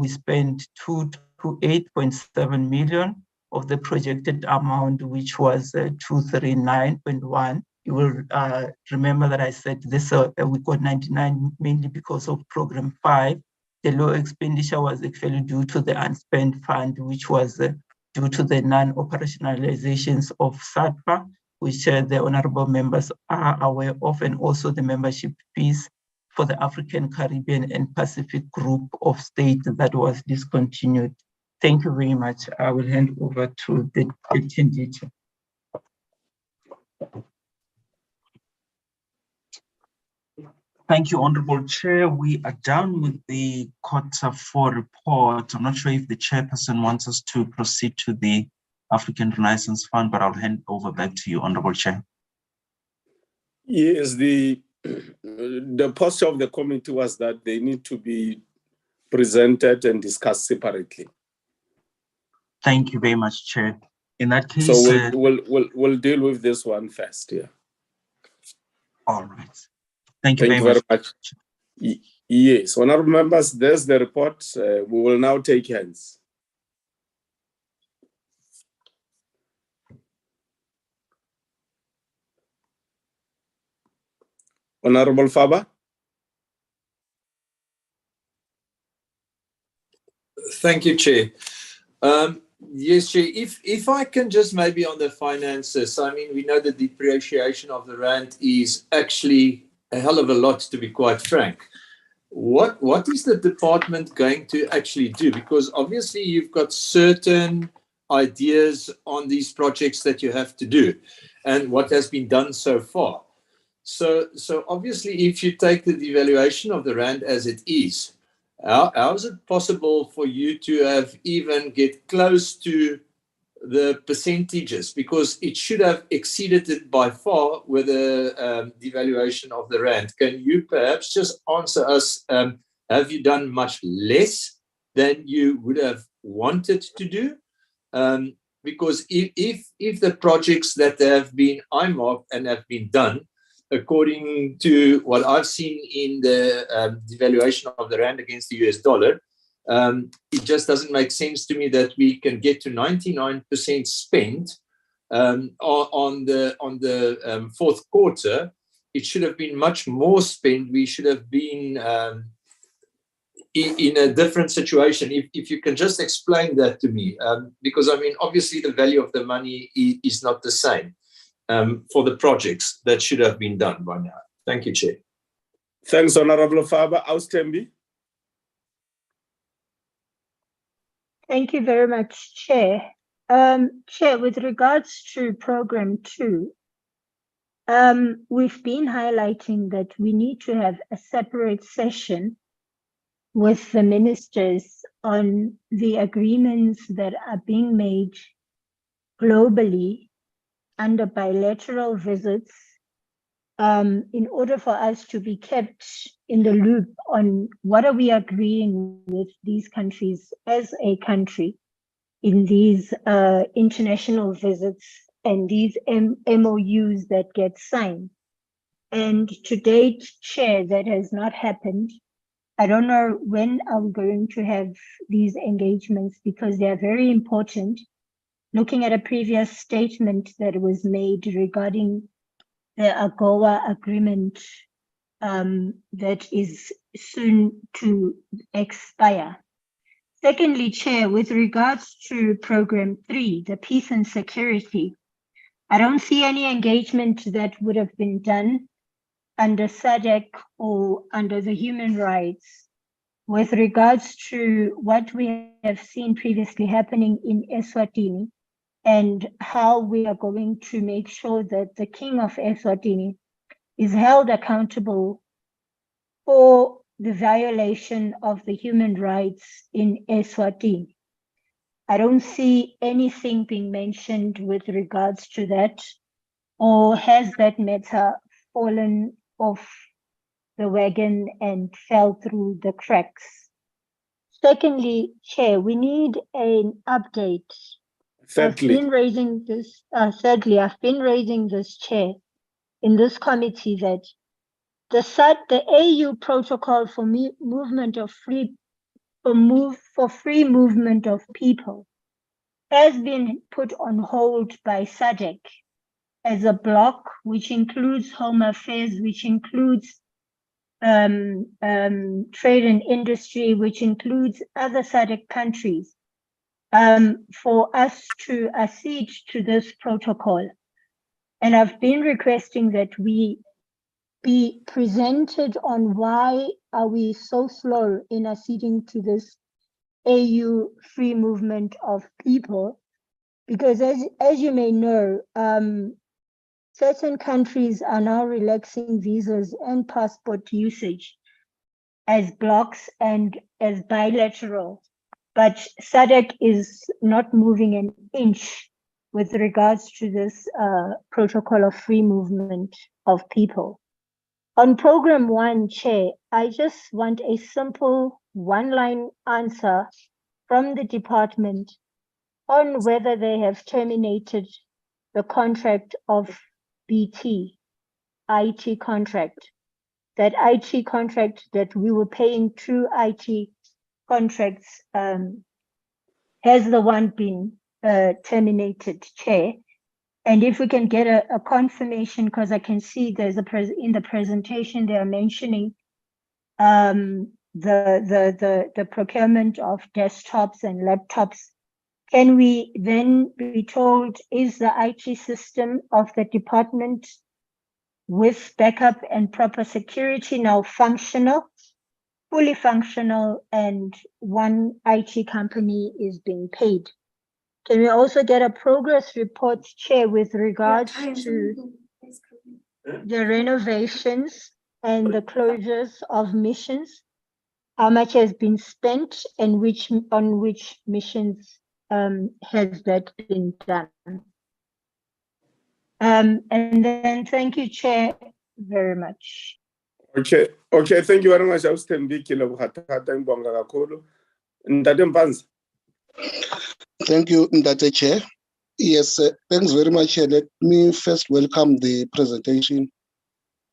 J: spent 228.7 million of the projected amount, which was 239.1. you will remember that I said this we got 99 mainly because of program 5. The low expenditure was actually due to the unspent fund, which was due to the non-operationalizations of SADPA, which the honorable members are aware of, and also the membership fees for the African, Caribbean, and Pacific group of states that was discontinued. Thank you very much. I will hand over to the acting teacher.
H: Thank you, Honorable Chair. We are done with the Q4 report. I'm not sure if the chairperson wants us to proceed to the African Renaissance Fund, but I'll hand over back to you, Honorable Chair.
A: Yes, the posture of the committee was that they need to be presented and discussed separately.
H: Thank you very much, Chair. In that case,
A: so we'll deal with this one first. Yeah.
H: All right. Thank you
A: very
H: much.
A: Yes, honorable members, there's the report. We will now take hands. Honorable Faber.
F: Thank you, Chair. Yes, Chair, if I can just maybe on the finances, I mean, we know the depreciation of the rand is actually a hell of a lot, to be quite frank. What is the department going to actually do? Because obviously you've got certain ideas on these projects that you have to do and what has been done so far. So obviously if you take the devaluation of the rand as it is, how is it possible for you to have even get close to the percentages? Because it should have exceeded it by far with the devaluation of the rand. Can you perhaps just answer us, have you done much less than you would have wanted to do? Because if the projects that have been earmarked and have been done, according to what I've seen in the devaluation of the rand against the US dollar, it just doesn't make sense to me that we can get to 99% spent on the fourth quarter. It should have been much more spent. We should have been in a different situation. If you can just explain that to me, because I mean, obviously the value of the money is not the same for the projects that should have been done by now. Thank you, Chair.
A: Thanks, Honorable Faber. Austembi.
C: Thank you very much, Chair. Chair, with regards to Program 2, we've been highlighting that we need to have a separate session with the ministers on the agreements that are being made globally under bilateral visits, in order for us to be kept in the loop on what are we agreeing with these countries as a country in these international visits and these MOUs that get signed. And to date, Chair, that has not happened. I don't know when I'm going to have these engagements because they are very important. Looking at a previous statement that was made regarding the AGOA agreement that is soon to expire. Secondly, Chair, with regards to Program 3, the peace and security, I don't see any engagement that would have been done under SADC or under the human rights with regards to what we have seen previously happening in Eswatini and how we are going to make sure that the King of Eswatini is held accountable for the violation of the human rights in Eswatini. I don't see anything being mentioned with regards to that, or has that matter fallen off the wagon and fell through the cracks? Secondly, Chair, we need an update. I've been raising this, Chair, in this committee that the AU protocol for free movement of people has been put on hold by SADC. as a bloc, which includes Home Affairs, which includes trade and industry, which includes other SADC countries, for us to accede to this protocol. And I've been requesting that we be presented on why are we so slow in acceding to this AU free movement of people, because as you may know, certain countries are now relaxing visas and passport usage as blocks and as bilateral, but SADC is not moving an inch with regards to this protocol of free movement of people. On program 1, Chair, I just want a simple one-line answer from the department on whether they have terminated the contract of BT, IT contract. That IT contract that we were paying through IT contracts, has the one been terminated, Chair? And if we can get a confirmation, because I can see there's in the presentation they are mentioning the procurement of desktops and laptops. Can we then be told, is the IT system of the department with backup and proper security now functional, fully functional, and one IT company is being paid? Can we also get a progress report, Chair, with regards to the renovations and the closures of missions? How much has been spent and on which missions has that been done? And then thank you, Chair, very much.
A: Okay, thank you very much.
D: Thank you, Ndate Chair. Yes, thanks very much. Let me first welcome the presentation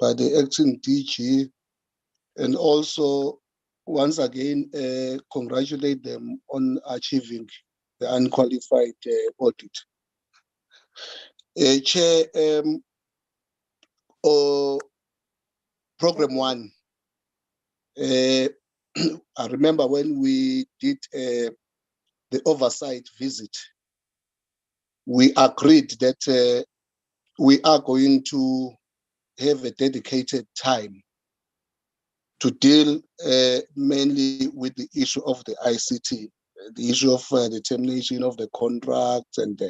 D: by the acting DG, and also once again congratulate them on achieving the unqualified audit. Chair, program 1. I remember when we did the oversight visit, we agreed that we are going to have a dedicated time to deal mainly with the issue of the ICT, the issue of the termination of the contracts and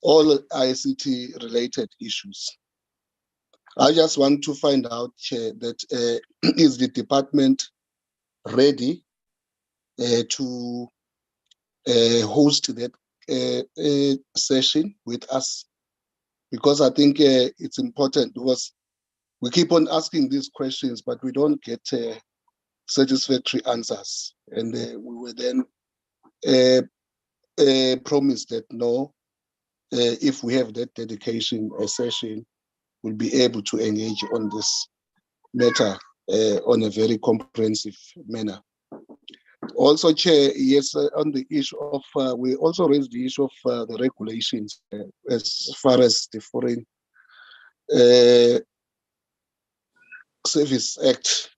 D: all ICT related issues. I just want to find out, Chair, that is the department ready to host that session with us? Because I think it's important, because we keep on asking these questions, but we don't get satisfactory answers. And we were then promised that no, if we have that dedication session, we'll be able to engage on this matter on a very comprehensive manner. Also, Chair, yes, on the issue of, we also raised the issue of the regulations as far as the Foreign Service Act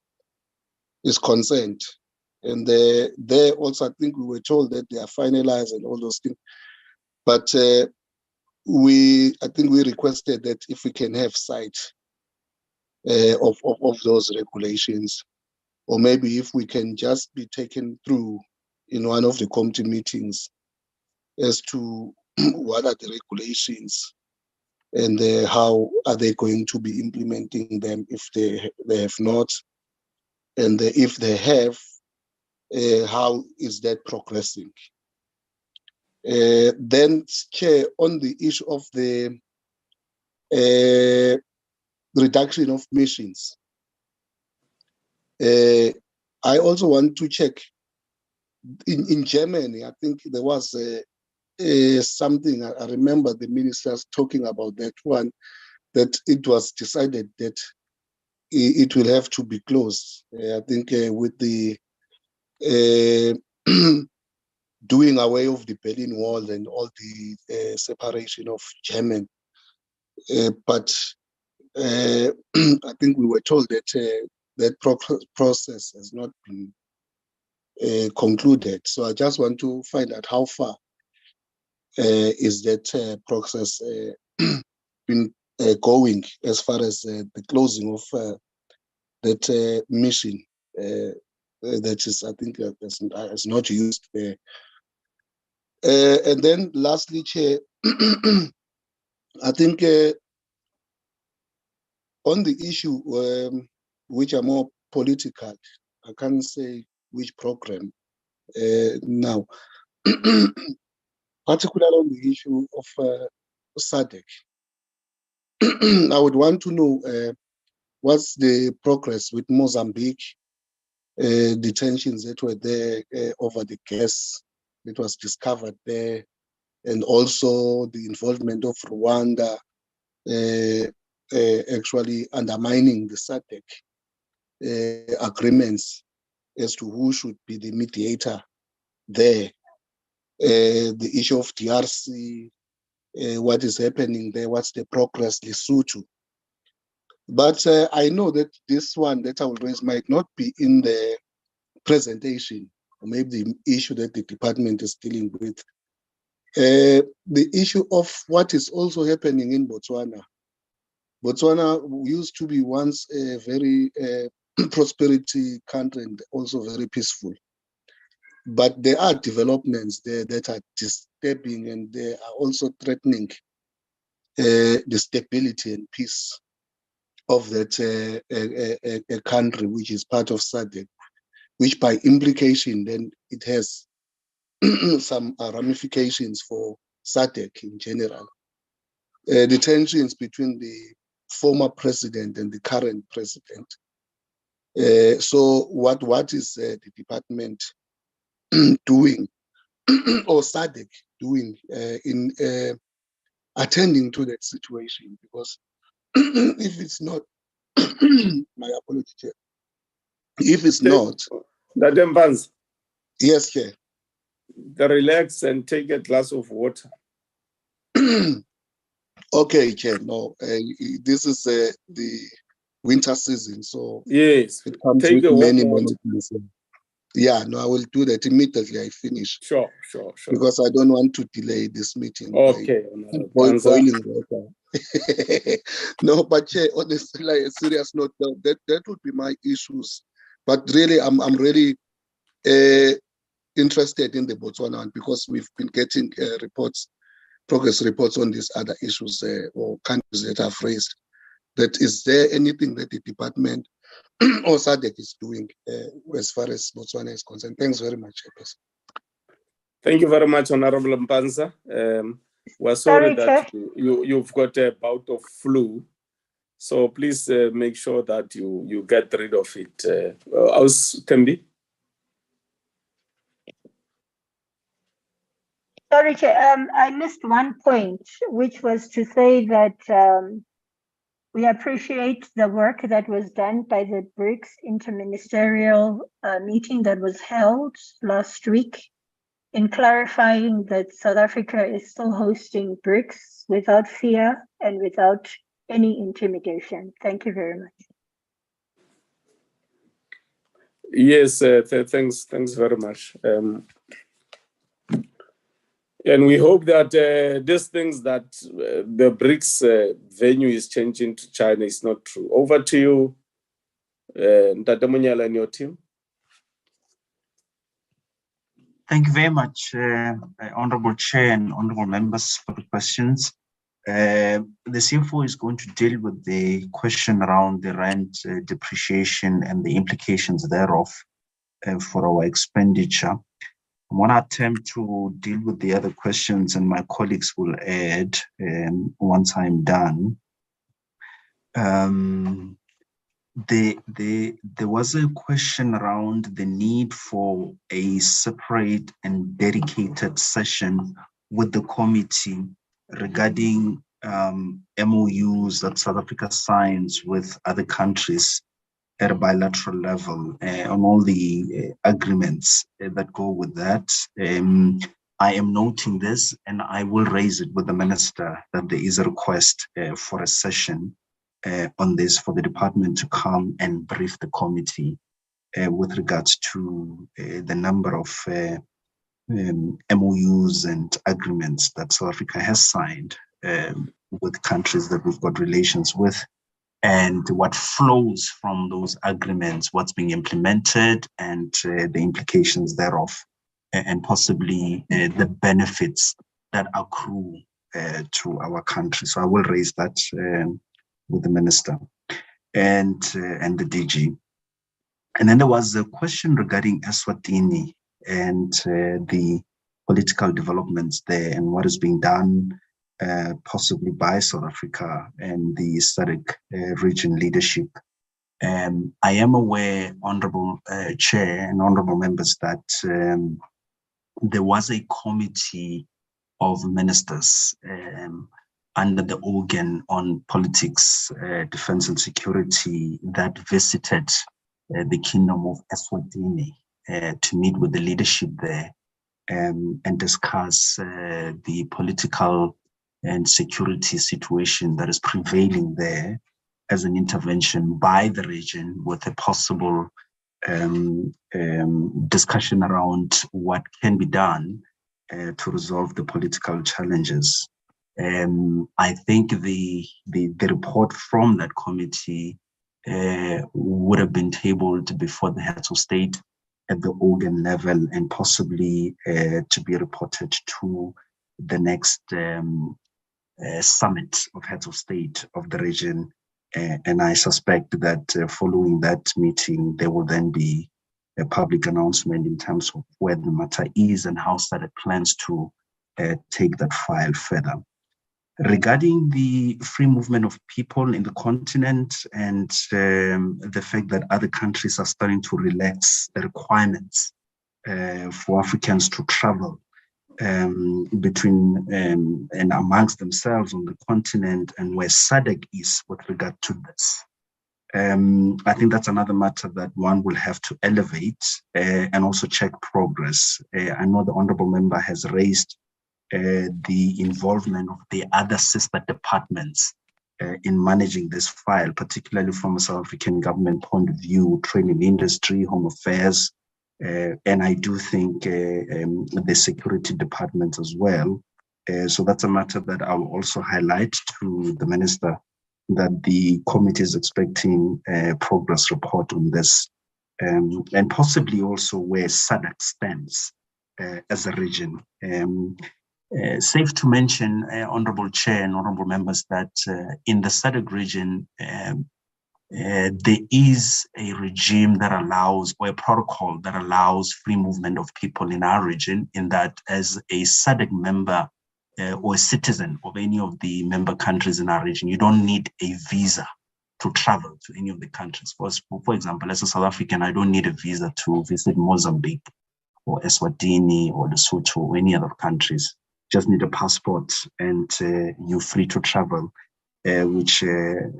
D: is concerned. And there also, I think we were told that they are finalized and all those things. But I think we requested that if we can have sight of those regulations, or maybe if we can just be taken through in one of the committee meetings as to what are the regulations and how are they going to be implementing them if they have not, and if they have, how is that progressing? Then, Chair, on the issue of the reduction of missions, I also want to check. In Germany, I think there was something, I remember the ministers talking about that one, that it was decided that it will have to be closed. I think with the doing away of the Berlin Wall and all the separation of German But I think we were told that that process has not been concluded. So I just want to find out how far is that process been going as far as the closing of that mission that is, I think, is not used there. And then lastly, Chair, I think on the issue which are more political, I can't say which program now, particularly on the issue of SADC. I would want to know what's the progress with Mozambique, the tensions that were there over the gas that was discovered there, and also the involvement of Rwanda actually undermining the SADC agreements as to who should be the mediator there. The issue of DRC, what is happening there, what's the progress, Lesotho. But I know that this one that I will raise might not be in the presentation, or maybe the issue that the department is dealing with. The issue of what is also happening in Botswana. Botswana used to be once a very prosperity country and also very peaceful. But there are developments there that are disturbing, and they are also threatening the stability and peace of that a country which is part of SADC, which by implication then it has some ramifications for SADC in general. The tensions between the former president and the current president. So what is the department doing or SADC doing in attending to that situation? Because if it's not, my apology, Chair. If it's not,
A: Dadembans,
D: yes, Chair.
A: Relax and take a glass of water.
D: Okay, Chair. No, this is the winter season, so
A: yes,
D: it comes
A: take
D: with many
A: water.
D: Yeah, no, I will do that immediately I finish.
A: Sure.
D: Because I don't want to delay this meeting.
A: Okay.
D: Boiling water. No, but Chair, honestly, like a serious note, that would be my issues. But really, I'm really interested in the Botswana one, because we've been getting progress reports on these other issues or countries that I've raised. That is there anything that the department or SADC is doing as far as Botswana is concerned? Thanks very much, Chairperson.
A: Thank you very much, Honorable Mpanza. We're sorry that you've got a bout of flu, so please make sure that you get rid of it. How's Tembi?
C: Sorry, Chair, I missed one point, which was to say that we appreciate the work that was done by the BRICS interministerial meeting that was held last week in clarifying that South Africa is still hosting BRICS without fear and without any intimidation. Thank you very much.
A: Yes, thanks very much. And we hope that these things that the BRICS venue is changing to China is not true. Over to you, Ndata Munyala and your team.
H: Thank you very much, Honorable Chair and Honorable Members, for the questions. The CFO is going to deal with the question around the rand depreciation and the implications thereof for our expenditure. I'm going to attempt to deal with the other questions, and my colleagues will add once I'm done. There was a question around the need for a separate and dedicated session with the committee regarding MOUs that South Africa signs with other countries at a bilateral level on all the agreements that go with that. I am noting this, and I will raise it with the minister that there is a request for a session on this for the department to come and brief the committee with regards to the number of MOUs and agreements that South Africa has signed with countries that we've got relations with, and what flows from those agreements, what's being implemented, and the implications thereof, and possibly the benefits that accrue to our country. So I will raise that with the minister and the DG. And then there was a question regarding Eswatini and the political developments there and what is being done possibly by South Africa and the SADC region leadership. I am aware, Honorable Chair and Honorable Members, that there was a committee of ministers under the organ on politics, defense and security that visited the Kingdom of Eswatini to meet with the leadership there and discuss the political and security situation that is prevailing there as an intervention by the region, with a possible discussion around what can be done to resolve the political challenges. I think the report from that committee would have been tabled before the heads of state at the organ level, and possibly to be reported to the next summit of heads of state of the region. And I suspect that following that meeting, there will then be a public announcement in terms of where the matter is and how SADC plans to take that file further. Regarding the free movement of people in the continent and the fact that other countries are starting to relax the requirements for Africans to travel between and amongst themselves on the continent, and where SADC is with regard to this. I think that's another matter that one will have to elevate and also check progress. I know the Honourable Member has raised the involvement of the other sister departments in managing this file, particularly from a South African government point of view, trade and industry, home affairs, and I do think the security department as well. So that's a matter that I will also highlight to the minister, that the committee is expecting a progress report on this, and possibly also where SADC stands as a region. Safe to mention, Honourable Chair and Honourable Members, that in the SADC region, there is a regime that allows, or a protocol that allows free movement of people in our region, in that as a SADC member or a citizen of any of the member countries in our region, you don't need a visa to travel to any of the countries. For example, as a South African, I don't need a visa to visit Mozambique or Eswatini or Lesotho or any other countries. Just need a passport and you're free to travel, which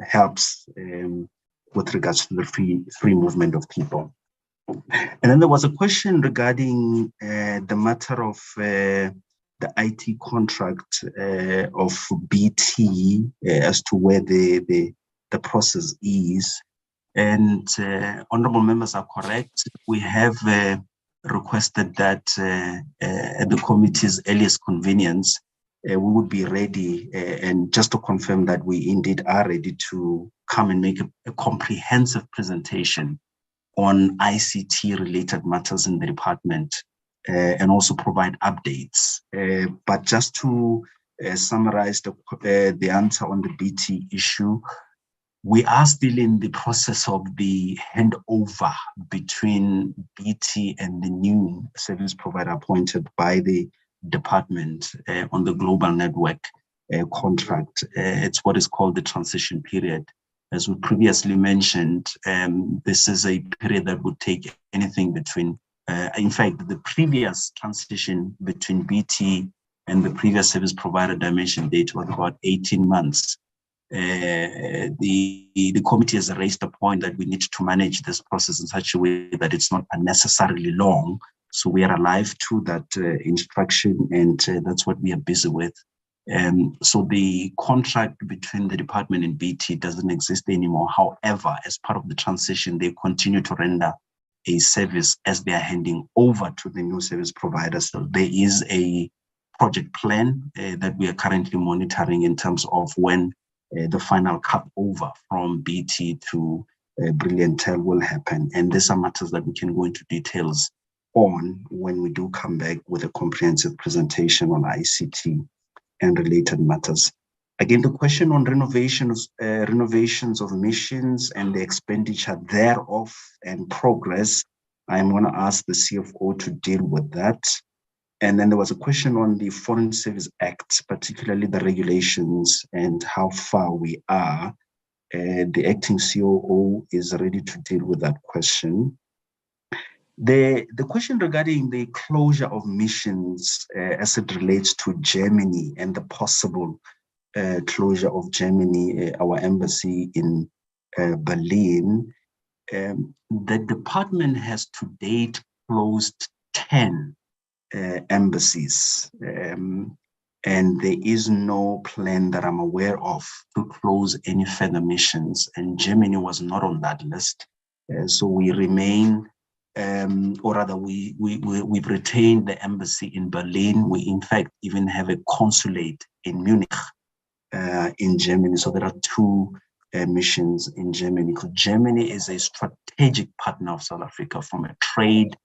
H: helps with regards to the free movement of people. And then there was a question regarding the matter of the IT contract of BT as to where the process is. And honourable members are correct. We have requested that at the committee's earliest convenience, we would be ready, and just to confirm that we indeed are ready to come and make a comprehensive presentation on ICT related matters in the department, and also provide updates. But just to summarize the answer on the BT issue, we are still in the process of the handover between BT and the new service provider appointed by the department on the global network contract. It's what is called the transition period. As we previously mentioned, this is a period that would take anything between, in fact, the previous transition between BT and the previous service provider dimension date was about 18 months. The committee has raised the point that we need to manage this process in such a way that it's not unnecessarily long, So we are alive to that instruction, and that's what we are busy with. So the contract between the department and BT doesn't exist anymore. However, as part of the transition, they continue to render a service as they are handing over to the new service provider. So there is a project plan that we are currently monitoring in terms of when the final cut over from BT to Brilliantel will happen. And these are matters that we can go into details on when we do come back with a comprehensive presentation on ICT and related matters. Again, the question on renovations of missions and the expenditure thereof and progress, I'm going to ask the CFO to deal with that. And then there was a question on the Foreign Service Act, particularly the regulations and how far we are. The acting COO is ready to deal with that question. The question regarding the closure of missions as it relates to Germany and the possible closure of Germany, our embassy in Berlin, the department has to date closed 10 embassies, and there is no plan that I'm aware of to close any further missions, and Germany was not on that list. So we remain, or rather we've retained the embassy in Berlin. We in fact even have a consulate in Munich in Germany. So there are 2 missions in Germany, because Germany is a strategic partner of South Africa from a trade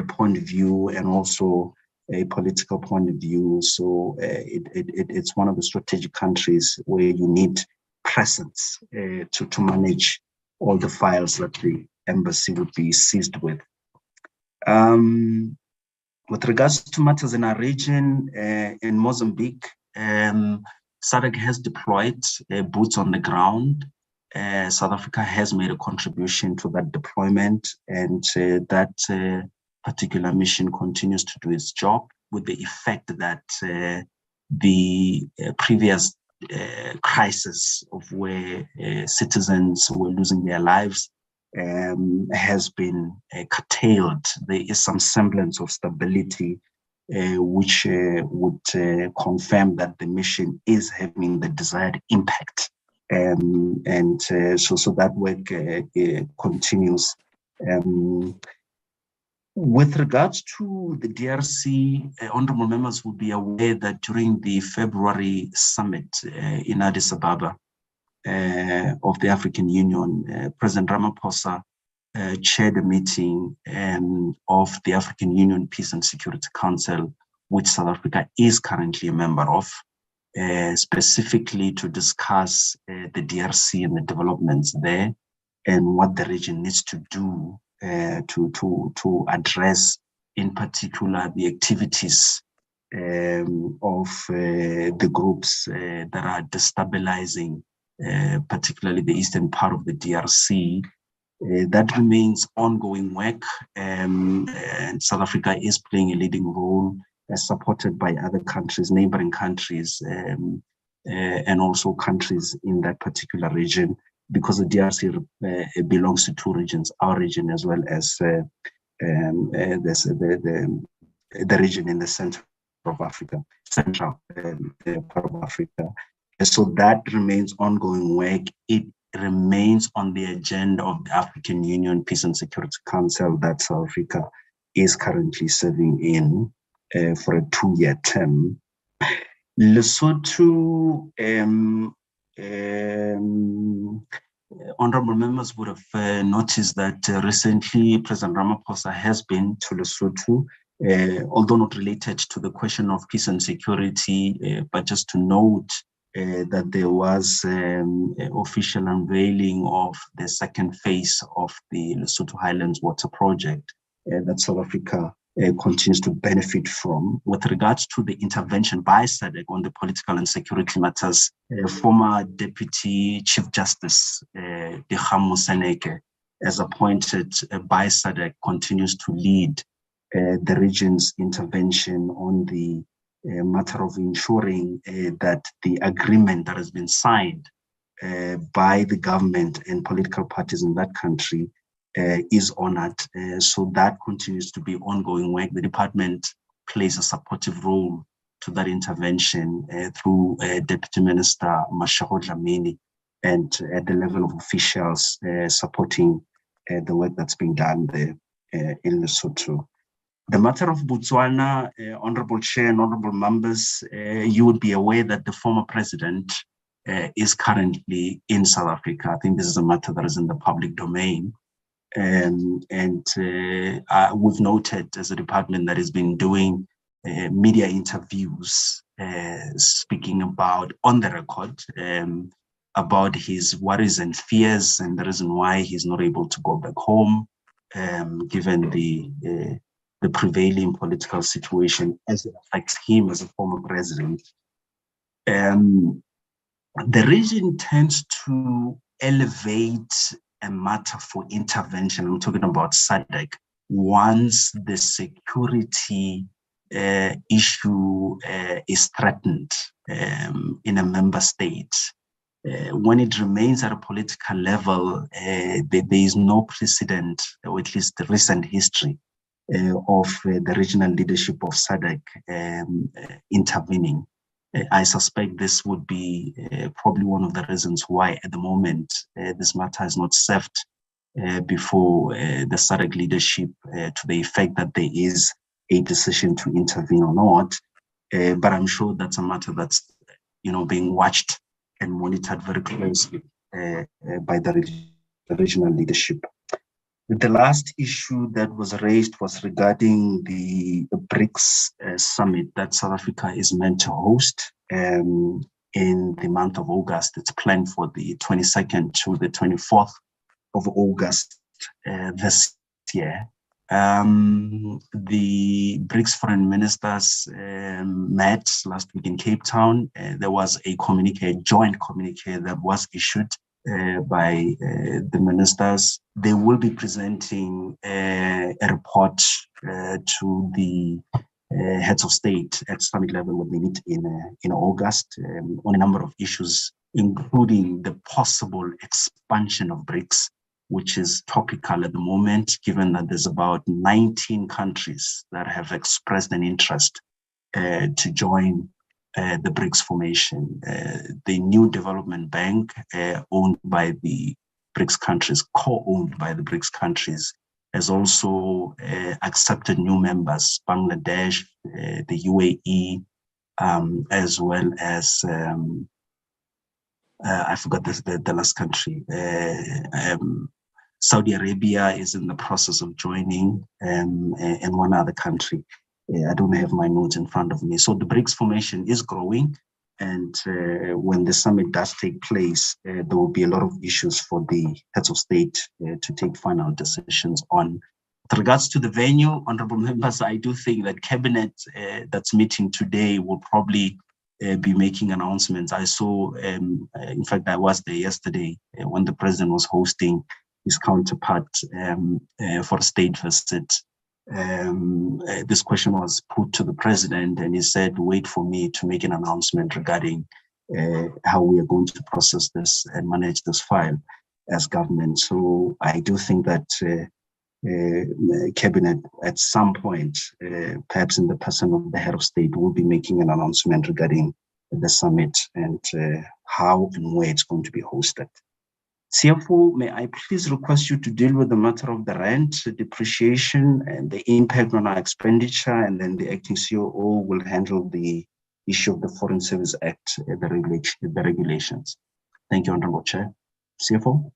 H: point of view and also a political point of view. So it's one of the strategic countries where you need presence to manage all the files that the embassy would be seized with. With regards to matters in our region, in Mozambique, SADC has deployed boots on the ground. South Africa has made a contribution to that deployment, and that particular mission continues to do its job, with the effect that the previous crisis of where citizens were losing their lives has been curtailed. There is some semblance of stability, which would confirm that the mission is having the desired impact. So that work continues. With regards to the DRC, honorable members will be aware that during the February summit in Addis Ababa of the African Union, President Ramaphosa chaired a meeting of the African Union Peace and Security Council, which South Africa is currently a member of, specifically to discuss the DRC and the developments there and what the region needs to do to address, in particular, the activities of the groups that are destabilizing, particularly the eastern part of the DRC. That remains ongoing work, and South Africa is playing a leading role, supported by other countries, neighboring countries, and also countries in that particular region, because the DRC belongs to 2 regions, our region as well as the region in the center of Africa, central part of Africa. So that remains ongoing work. It remains on the agenda of the African Union Peace and Security Council that South Africa is currently serving in for a 2-year term. Lesotho, honorable members would have noticed that recently President Ramaphosa has been to Lesotho, although not related to the question of peace and security, but just to note that there was official unveiling of the second phase of the Lesotho Highlands Water Project that South Africa continues to benefit from. With regards to the intervention by SADC on the political and security matters, former Deputy Chief Justice Dikgang Moseneke, as appointed by SADC, continues to lead the region's intervention on the matter of ensuring that the agreement that has been signed by the government and political parties in that country is honored. So that continues to be ongoing work. The department plays a supportive role to that intervention through Deputy Minister Mashego Dlamini and at the level of officials supporting the work that's being done there in Lesotho. The matter of Botswana, Honorable Chair and Honorable members, you would be aware that the former president is currently in South Africa. I think this is a matter that is in the public domain. We've noted as a department that has been doing media interviews, speaking about on the record about his worries and fears and the reason why he's not able to go back home, given the prevailing political situation as it affects him as a former president. The region tends to elevate a matter for intervention. I'm talking about SADC once the security issue is threatened in a member state. When it remains at a political level, there is no precedent, or at least the recent history of the regional leadership of SADC intervening. I suspect this would be probably one of the reasons why at the moment this matter has not served before the SADC leadership to the effect that there is a decision to intervene or not. But I'm sure that's a matter that's being watched and monitored very closely by the regional leadership. The last issue that was raised was regarding the BRICS summit that South Africa is meant to host in the month of August. It's planned for the 22nd to the 24th of August this year. The BRICS foreign ministers met last week in Cape Town. There was a joint communique that was issued by the ministers. They will be presenting a report to the heads of state at summit level when they meet in August on a number of issues, including the possible expansion of BRICS, which is topical at the moment, given that there's about 19 countries that have expressed an interest to join the BRICS formation. The new development bank owned by the BRICS countries, co-owned by the BRICS countries, has also accepted new members, Bangladesh, the UAE, as well as, I forgot the last country. Saudi Arabia is in the process of joining, and one other country. I don't have my notes in front of me. So the BRICS formation is growing, and when the summit does take place, there will be a lot of issues for the heads of state to take final decisions on. With regards to the venue, honorable members, I do think that cabinet that's meeting today will probably be making announcements. I saw, in fact, I was there yesterday when the president was hosting his counterpart for a state visit. This question was put to the president, and he said, wait for me to make an announcement regarding how we are going to process this and manage this file as government. So I do think that cabinet at some point, perhaps in the person of the head of state, will be making an announcement regarding the summit and how and where it's going to be hosted. CFO, may I please request you to deal with the matter of the rand depreciation and the impact on our expenditure, and then the acting COO will handle the issue of the Foreign Service Act, the regulations. Thank you, Honorable Chair. CFO.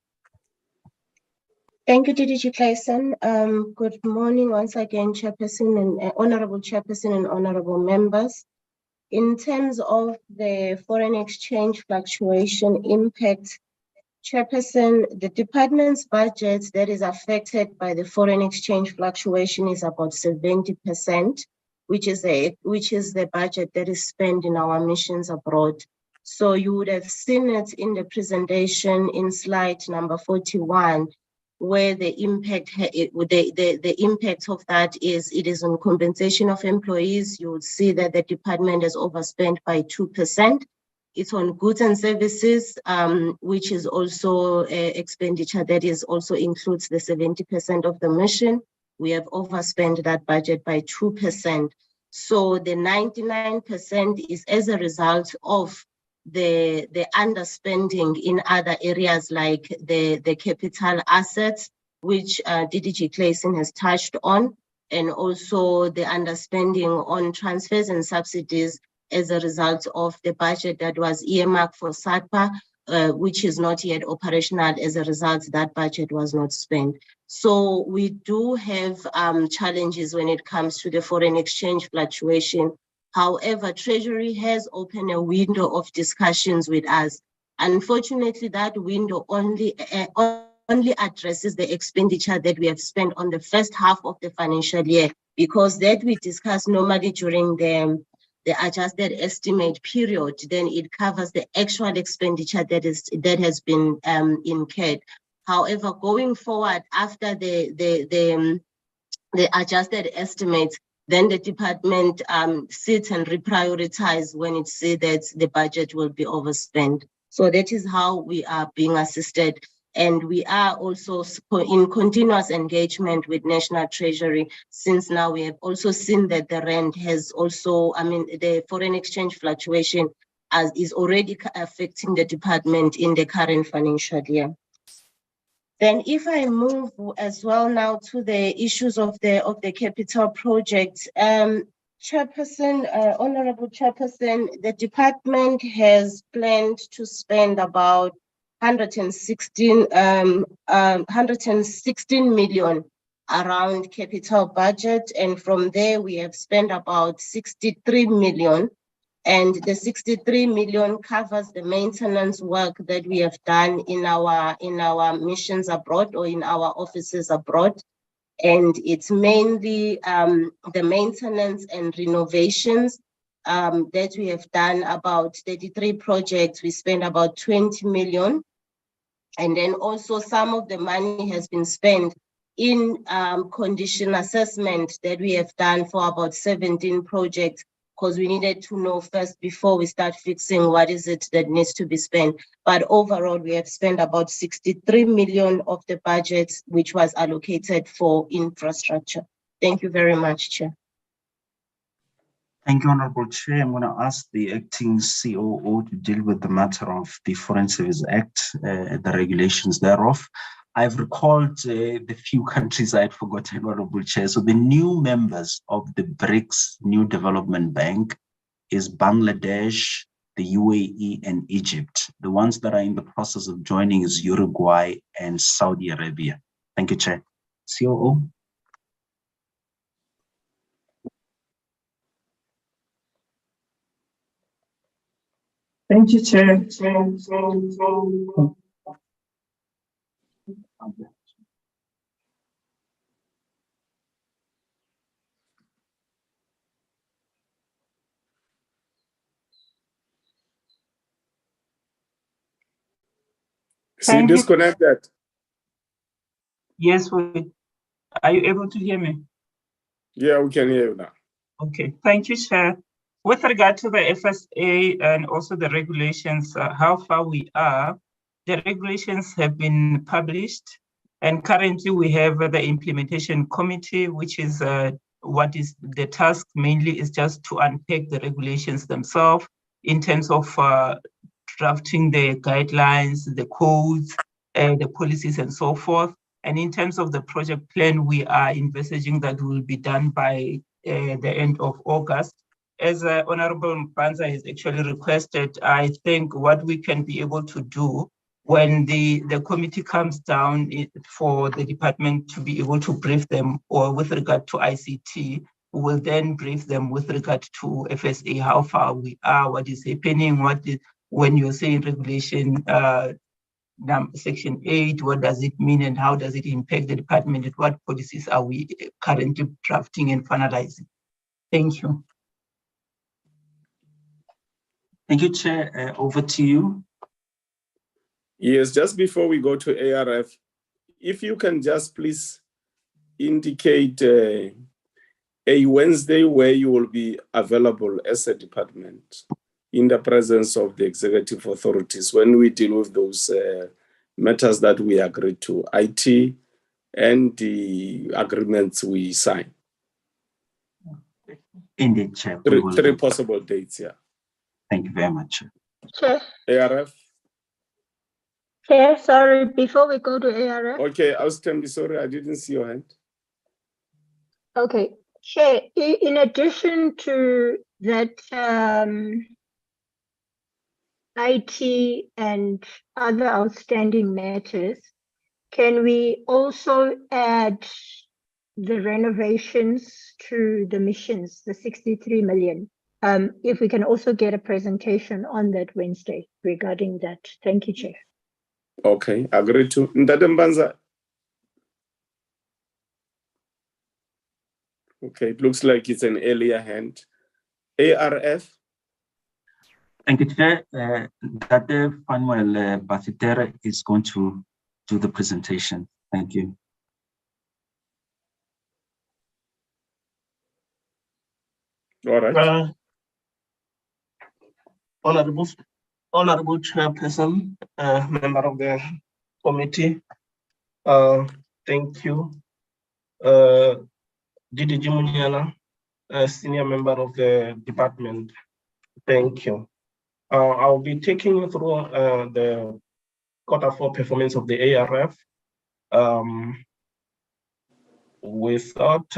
G: Thank you, DDG Clayson. Good morning once again, Chairperson and Honorable Chairperson and Honorable members. In terms of the foreign exchange fluctuation impact, Chairperson, the department's budget that is affected by the foreign exchange fluctuation is about 70%, which is the budget that is spent in our missions abroad. So you would have seen it in the presentation in slide number 41, where the impact the impact of that is it is on compensation of employees. You would see that the department has overspent by 2%. It's on goods and services, which is also expenditure that is also includes the 70% of the mission. We have overspent that budget by 2%. So the 99% is as a result of the underspending in other areas like the capital assets, which DDG Clayson has touched on, and also the underspending on transfers and subsidies as a result of the budget that was earmarked for SADPA, which is not yet operational. As a result, that budget was not spent. So we do have challenges when it comes to the foreign exchange fluctuation. However, Treasury has opened a window of discussions with us. Unfortunately, that window only addresses the expenditure that we have spent on the first half of the financial year, because that we discuss normally during the adjusted estimate period, then it covers the actual expenditure that has been incurred. However, going forward after the adjusted estimates, then the department sits and reprioritize when it sees that the budget will be overspent. So that is how we are being assisted. And we are also in continuous engagement with National Treasury, since now we have also seen that the rand has also, the foreign exchange fluctuation is already affecting the department in the current financial year. Then if I move as well now to the issues of the capital project, Chairperson, Honorable Chairperson, the department has planned to spend about 116 million around capital budget, and from there we have spent about 63 million. And the 63 million covers the maintenance work that we have done in our missions abroad or in our offices abroad. And it's mainly the maintenance and renovations that we have done, about 33 projects. We spent about 20 million. And then also some of the money has been spent in condition assessment that we have done for about 17 projects, because we needed to know first before we start fixing what is it that needs to be spent. But overall, we have spent about 63 million of the budget, which was allocated for infrastructure. Thank you very much, Chair.
H: Thank you, Honorable Chair. I'm going to ask the acting COO to deal with the matter of the Foreign Service Act and the regulations thereof. I've recalled the few countries I had forgotten, Honorable Chair. So the new members of the BRICS New Development Bank is Bangladesh, the UAE, and Egypt. The ones that are in the process of joining is Uruguay and Saudi Arabia. Thank you, Chair. COO.
J: Thank you, Chair.
A: See, disconnected.
J: Yes, are you able to hear me?
A: Yeah, we can hear you now.
J: Okay, thank you, Chair. With regard to the FSA and also the regulations, how far we are, the regulations have been published, and currently we have the implementation committee, which is what is the task mainly is just to unpack the regulations themselves in terms of drafting the guidelines, the codes, the policies, and so forth. And in terms of the project plan, we are envisaging that will be done by the end of August. As Honorable Mpanza has actually requested, I think what we can be able to do when the committee comes down for the department to be able to brief them, or with regard to ICT, we will then brief them with regard to FSA, how far we are, what is happening, when you're saying regulation section 8, what does it mean and how does it impact the department, and what policies are we currently drafting and finalizing. Thank you.
H: Thank you, Chair. Over to you.
A: Yes, just before we go to ARF, if you can just please indicate a Wednesday where you will be available as a department. in the presence of the executive authorities when we deal with those matters that we agreed to, IT and the agreements we sign.
H: Indeed, Chair.
A: Three possible dates, yeah.
H: Thank you very much.
C: Chair.
A: ARF?
C: Chair, sorry, before we go to ARF.
A: Okay, Austin, sorry, I didn't see your hand.
C: Okay, Chair, in addition to that IT and other outstanding matters, can we also add the renovations to the missions, the 63 million? If we can also get a presentation on that Wednesday regarding that. Thank you, Chair.
A: Okay, agreed to. Ndadembanza. Okay, it looks like it's an earlier hand. ARF?
H: Thank you, Chair. Dr. Fanuel Basitere is going to do the presentation. Thank you.
A: All right.
K: Honorable Chairperson, member of the committee, thank you. DDG Munyala, senior member of the department, thank you. I'll be taking you through the Q4 performance of the ARF. Without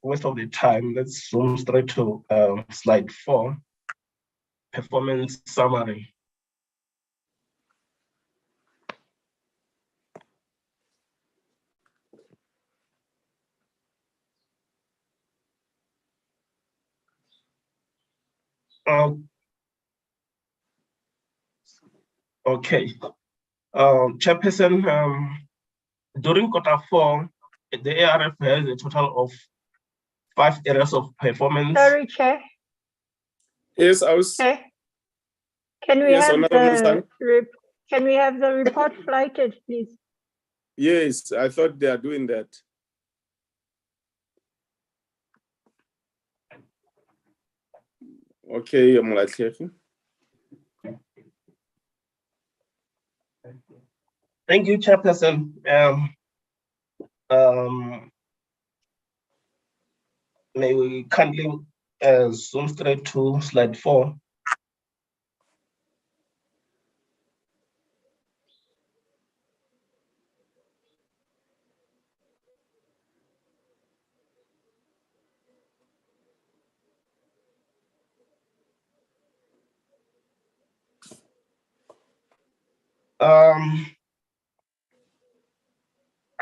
K: waste of the time, let's zoom straight to slide 4, performance summary. Okay, Chairperson, during Q4, the ARF has a total of 5 areas of performance.
C: Sorry, Chair.
A: Yes, I was.
C: Chair, can we have the report flighted, please?
A: Yes, I thought they are doing that. Okay, Mulatleki.
K: Thank you, Chairperson. May we kindly zoom straight to slide 4.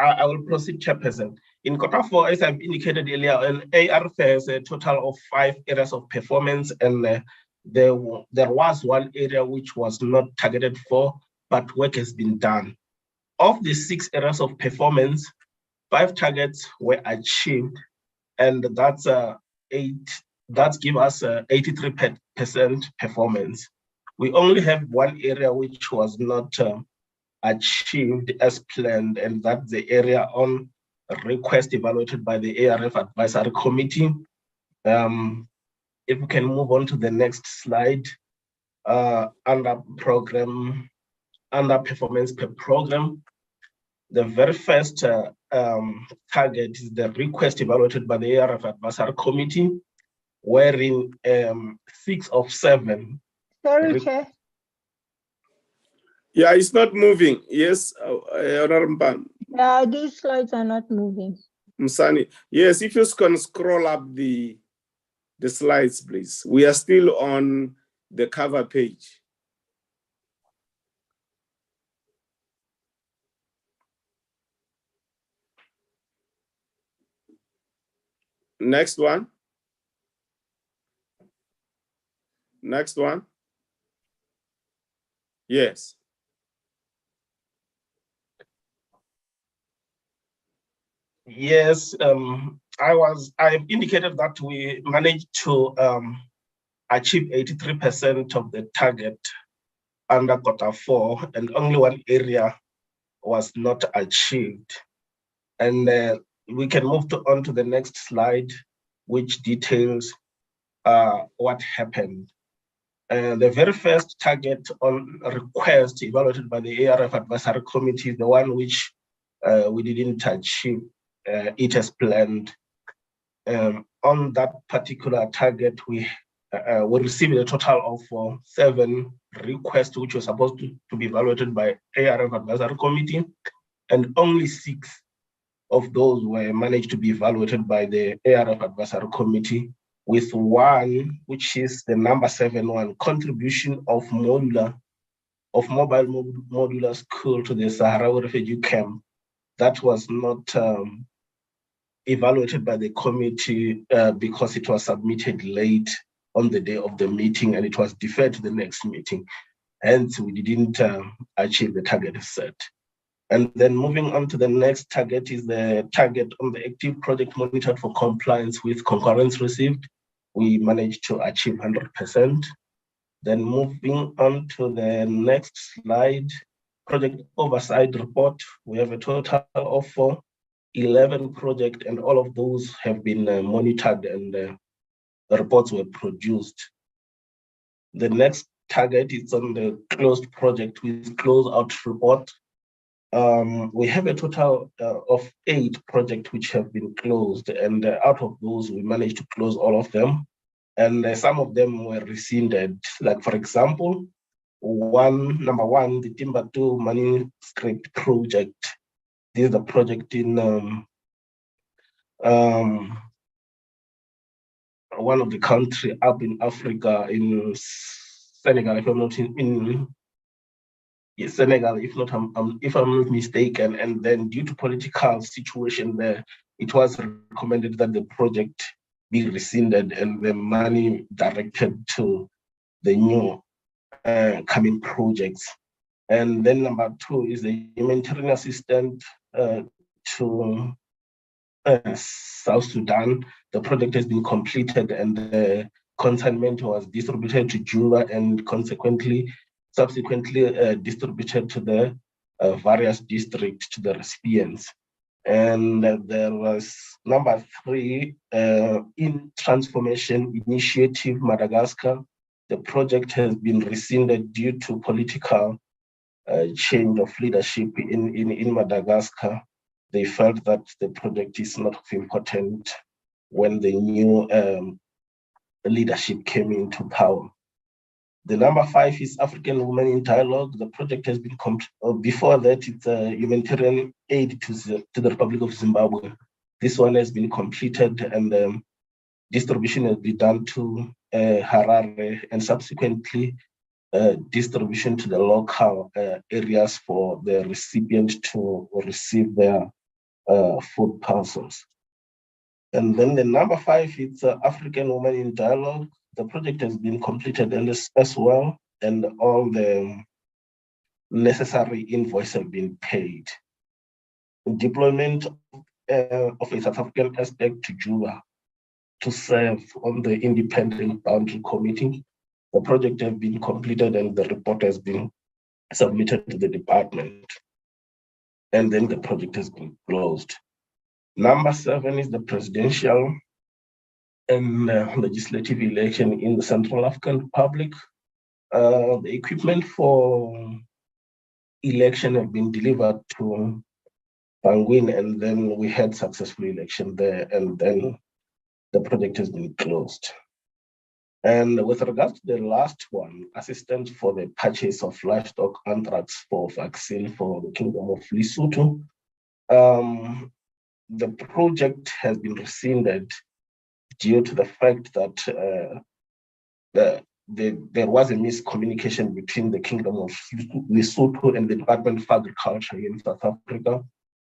K: I will proceed, Chairperson. In Q4, as I've indicated earlier, ARF has a total of 5 areas of performance, and there was one area which was not targeted for, but work has been done. Of the 6 areas of performance, 5 targets were achieved, and that's give us 83% performance. We only have one area which was not achieved as planned, and that's the area on request evaluated by the ARF Advisory Committee. If we can move on to the next slide, under performance per program, the very first target is the request evaluated by the ARF Advisory Committee, wherein 6 of 7.
C: Sorry, Chair.
A: Yeah, it's not moving. Yes, Honorable.
C: These slides are not moving.
A: Msani. Yes, if you can scroll up the slides, please. We are still on the cover page. Next one. Next one. Yes.
K: Yes, I indicated that we managed to achieve 83% of the target under Q4, and only one area was not achieved. And we can move on to the next slide, which details what happened. The very first target on request evaluated by the ARF Advisory Committee, the one which we didn't achieve it as planned. On that particular target, we received a total of 7 requests, which were supposed to be evaluated by ARF Advisory Committee, and only 6 of those were managed to be evaluated by the ARF Advisory Committee, with one, which is the number 7 one, contribution of mobile modular school to the Sahrawi refugee camp. That was not evaluated by the committee because it was submitted late on the day of the meeting and it was deferred to the next meeting. Hence, we didn't achieve the target set. And then moving on to the next target is the target on the active project monitored for compliance with concurrence received. We managed to achieve 100%. Then moving on to the next slide, project oversight report. We have a total of 11 projects, and all of those have been monitored and the reports were produced. The next target is on the closed project with closeout report. We have a total of 8 projects which have been closed, and out of those, we managed to close all of them. And some of them were rescinded. Like, for example, number one, the Timbuktu manuscript project. This is the project in one of the country up in Africa, in Senegal, if I'm not Senegal, if I'm not mistaken. And then due to political situation there, it was recommended that the project be rescinded and the money directed to the new coming projects. And then number 2 is the humanitarian assistance to South Sudan. The project has been completed and the consignment was distributed to Juba and subsequently distributed to the various districts, to the recipients. And there was number 3, in transformation initiative Madagascar. The project has been rescinded due to political change of leadership in Madagascar. They felt that the project is not of importance when the new leadership came into power. The number 5 is African Women in Dialogue. The project has been before that, it's humanitarian aid to the Republic of Zimbabwe. This one has been completed and distribution has been done to Harare and subsequently distribution to the local areas for the recipient to receive their food parcels. And then the number 5 is African Women in Dialogue. The project has been completed as well, and all the necessary invoices have been paid. Deployment of a South African aspect to Juba to serve on the Independent Boundary Committee. The project has been completed and the report has been submitted to the department. And then the project has been closed. Number 7 is the presidential and legislative election in the Central African Republic. The equipment for election have been delivered to Bangui, and then we had successful election there, and then the project has been closed. And with regards to the last one, assistance for the purchase of livestock anthrax for vaccine for the Kingdom of Lesotho, the project has been rescinded due to the fact that there was a miscommunication between the Kingdom of Lesotho and the Department of Agriculture in South Africa.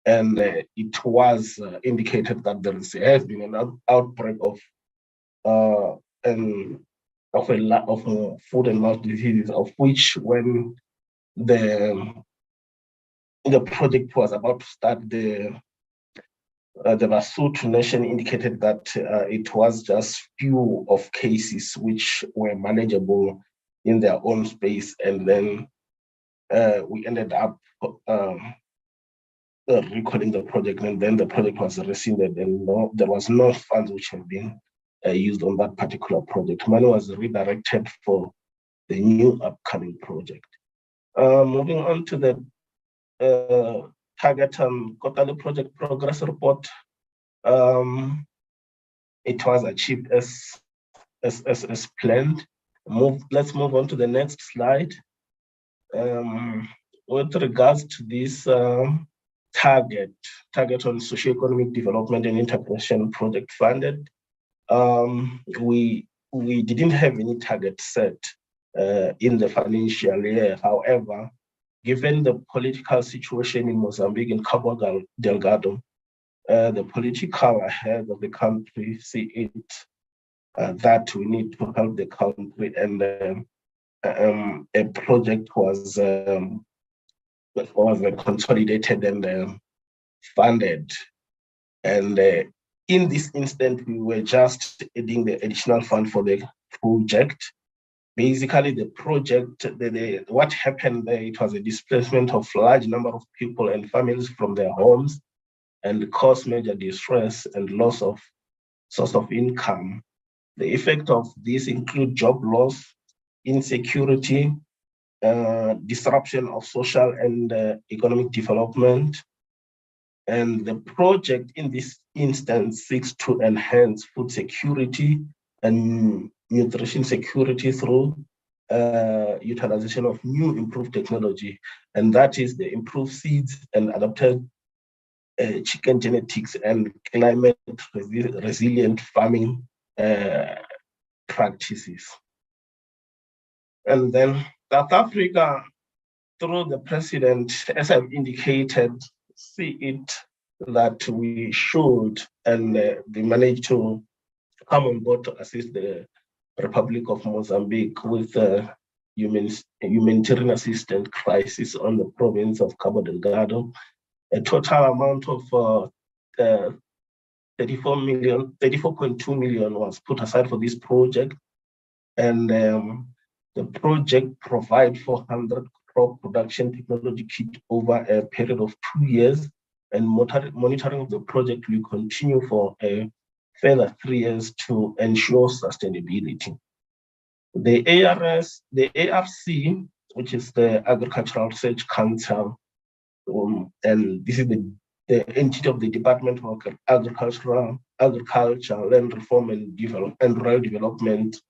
K: And it was indicated that there has been an outbreak of foot and mouth diseases, of which when the project was about to start, the Lesotho nation indicated that it was just few of cases which were manageable in their own space, and then we ended up recalling the project, and then the project was rescinded, and there was no funds which have been used on that particular project. Money was redirected for the new upcoming project. Moving on to the target quarterly project progress report. It was achieved as planned. Let's move on to the next slide. With regards to this target on socioeconomic development and integration project funded, we didn't have any target set in the financial year. However, given the political situation in Mozambique and Cabo Delgado, the political head of the country see it that we need to help the country, and a project was consolidated and funded. And in this instant, we were just adding the additional fund for the project. Basically, the project, what happened there, it was a displacement of large number of people and families from their homes, and caused major distress and loss of source of income. The effect of this include job loss, insecurity, disruption of social and economic development. And the project in this instance seeks to enhance food security and nutrition security through utilization of new improved technology, and that is the improved seeds and adapted chicken genetics and climate resilient farming practices. And then South Africa, through the president, as I've indicated, see it that we should, and they managed to come on board to assist the Republic of Mozambique with humanitarian assistance crisis on the province of Cabo Delgado. A total amount of 34.2 million was put aside for this project, and the project provide 400 crop production technology kit over a period of 2 years, and monitoring of the project will continue for a further 3 years to ensure sustainability. The ARC, which is the Agricultural Research Council, and this is the entity of the Department of Agriculture, Land Reform and Rural Development,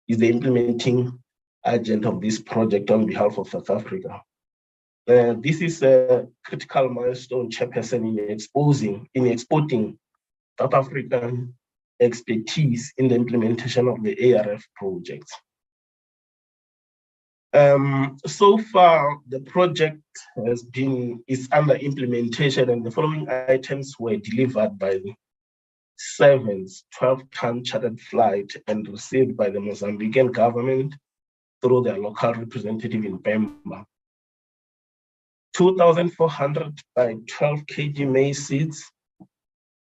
K: is the implementing agent of this project on behalf of South Africa. This is a critical milestone, Chairperson, in exporting South African expertise in the implementation of the ARF project. So far, the project is under implementation, and the following items were delivered by the 7th 12-ton chartered flight and received by the Mozambican government through their local representative in Pemba. 2,400 by 12 kg maize seeds,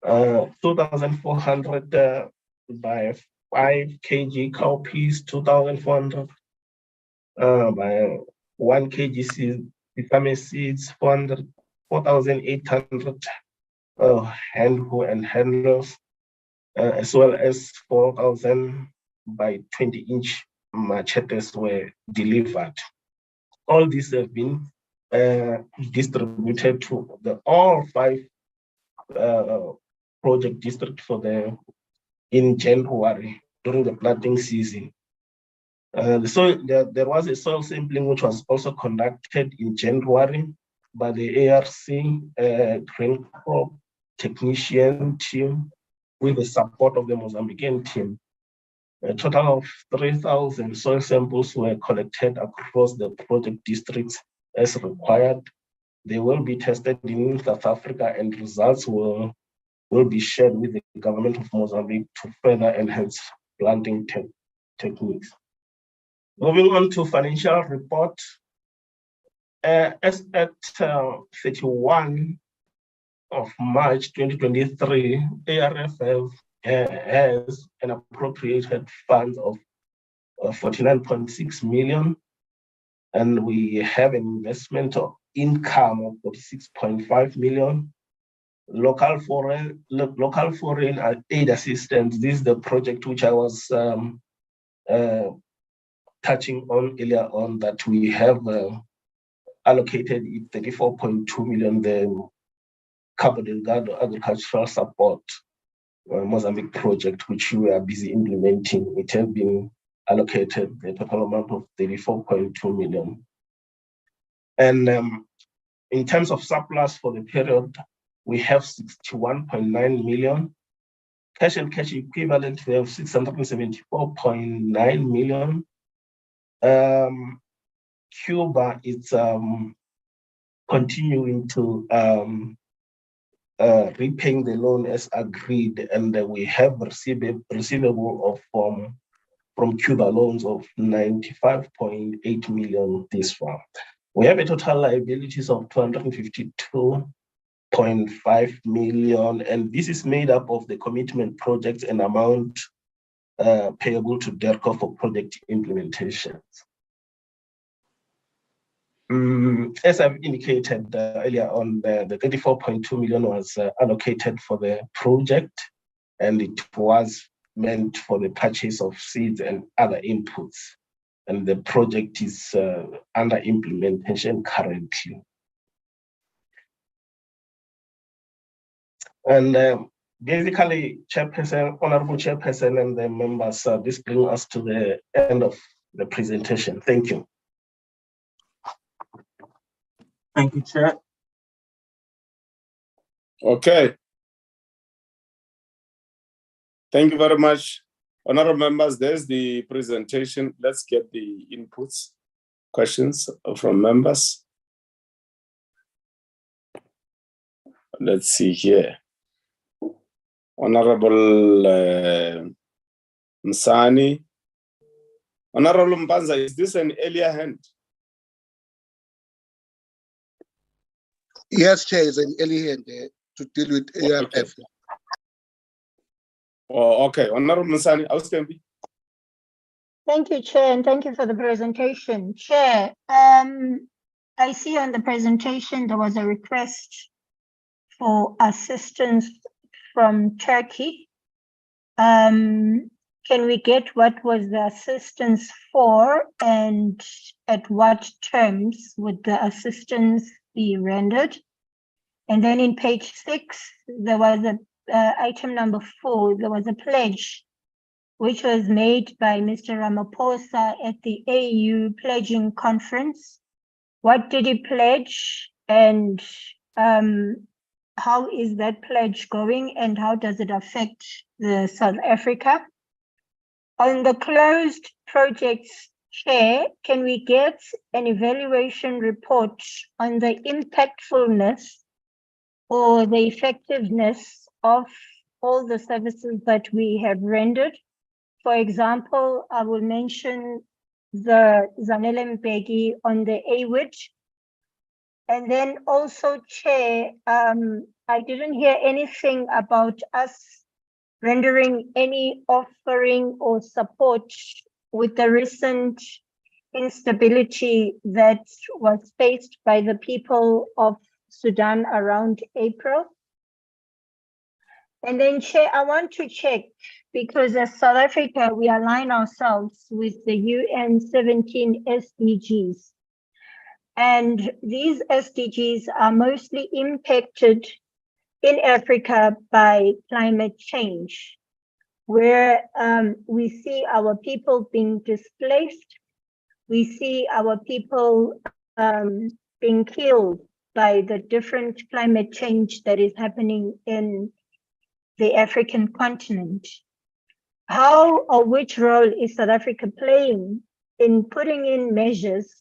K: 2,400 by 5 kg cowpeas, 2,400 by 1 kg sesame seeds, 4,800 hand hoe and handlers, as well as 4,000 by 20-inch machetes were delivered. All these have been distributed to all 5 project districts in January during the planting season. There was a soil sampling which was also conducted in January by the ARC grain crop technician team with the support of the Mozambican team. A total of 3,000 soil samples were collected across the project districts as required. They will be tested in South Africa, and results will be shared with the government of Mozambique to further enhance planting techniques. Moving on to financial report. As at 31 of March 2023, ARF has an appropriated funds of 49.6 million, and we have an investment of income of 46.5 million. Local foreign aid assistance. This is the project which I was touching on earlier on that we have allocated 34.2 million the Cabo Delgado agricultural support Mozambique project, which we are busy implementing. It has been allocated the total amount of 34.2 million. And in terms of surplus for the period, we have 61.9 million. Cash and cash equivalent, we have 674.9 million. Cuba is continuing to repaying the loan as agreed, and we have receivable of from Cuba loans of 95.8 million this far. We have a total liabilities of 252.5 million, and this is made up of the commitment projects and amount payable to DERCO for project implementations. As I've indicated earlier on, the 34.2 million was allocated for the project, and it was meant for the purchase of seeds and other inputs. And the project is under implementation currently. And basically, Chairperson, Honorable Chairperson, and the members, this brings us to the end of the presentation. Thank you.
H: Thank you, Chair.
A: Okay. Thank you very much. Honorable members, there's the presentation. Let's get the inputs, questions from members. Let's see here. Honorable Msani. Honorable Mbanza, is this an earlier hand?
D: Yes, Chair, is an early hand to deal with ARF.
A: Okay. Oh, okay. Honorable Msani, outstanding.
C: Thank you, Chair, and thank you for the presentation. Chair, I see on the presentation there was a request for assistance from Turkey. Can we get what was the assistance for, and at what terms would the assistance be rendered? And then in page 6, there was a item number 4, there was a pledge which was made by Mr. Ramaphosa at the AU pledging conference. What did he pledge, and how is that pledge going, and how does it affect the South Africa? On the closed projects, Chair, can we get an evaluation report on the impactfulness or the effectiveness of all the services that we have rendered? For example, I will mention the Zanele Mbeki on the AWIT. And then also, Chair, I didn't hear anything about us rendering any offering or support with the recent instability that was faced by the people of Sudan around April. And then, Chair, I want to check, because as South Africa, we align ourselves with the UN 17 SDGs. And these SDGs are mostly impacted in Africa by climate change, where we see our people being displaced. We see our people being killed by the different climate change that is happening in the African continent. How or which role is South Africa playing in putting in measures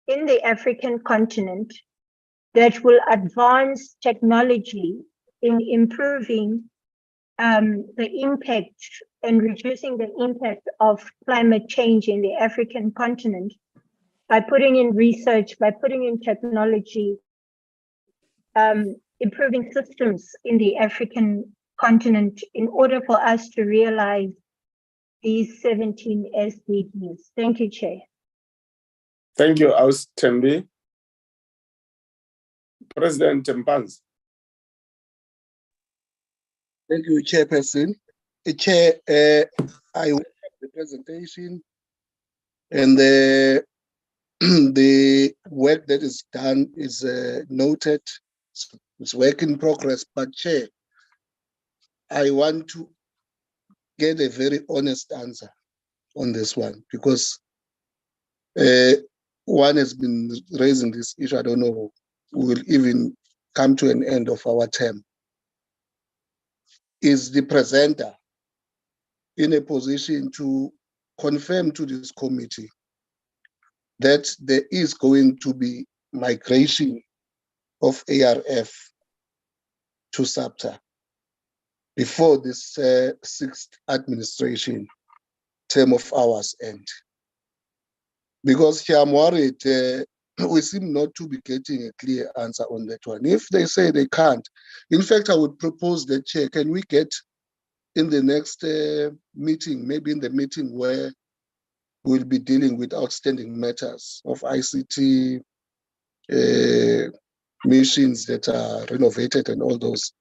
C: in the African continent that will advance technology in improving the impact and reducing the impact of climate change in the African continent by putting in research, by putting in technology, improving systems in the African continent in order for us to realize these 17 SDGs. Thank you, Chair.
A: Thank you, Austembi. President Mpanz.
D: Thank you, Chairperson. Chair, I will have the presentation. And the the work that is done is noted. It's work in progress. But Chair, I want to get a very honest answer on this one, because one has been raising this issue. I don't know we will even come to an end of our term. Is the presenter in a position to confirm to this committee that there is going to be migration of ARF to SAPTA before this sixth administration term of ours end? Because here I'm worried, we seem not to be getting a clear answer on that one. If they say they can't, in fact, I would propose that, Chair, can we get in the next meeting, maybe in the meeting where we'll be dealing with outstanding matters of ICT machines that are renovated and all those,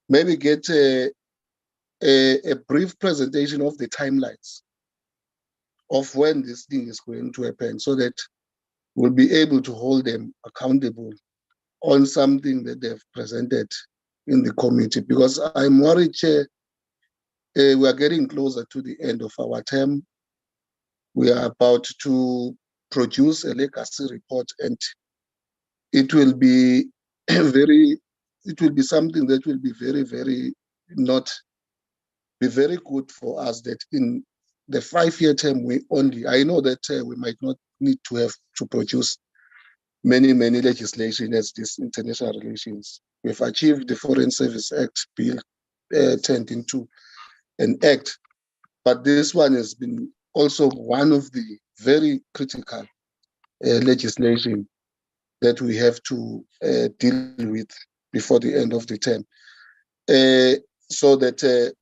D: maybe get a brief presentation of the timelines of when this thing is going to happen, so that we'll be able to hold them accountable on something that they've presented in the committee. Because I'm worried, Chair, we are getting closer to the end of our term. We are about to produce a legacy report, and it will be it will be something that will be very not be very good for us, that in the 5-year term, I know that we might not need to have to produce many legislation as this international relations. We've achieved the Foreign Service Act bill turned into an act, but this one has been also one of the very critical legislation that we have to deal with before the end of the term. So that,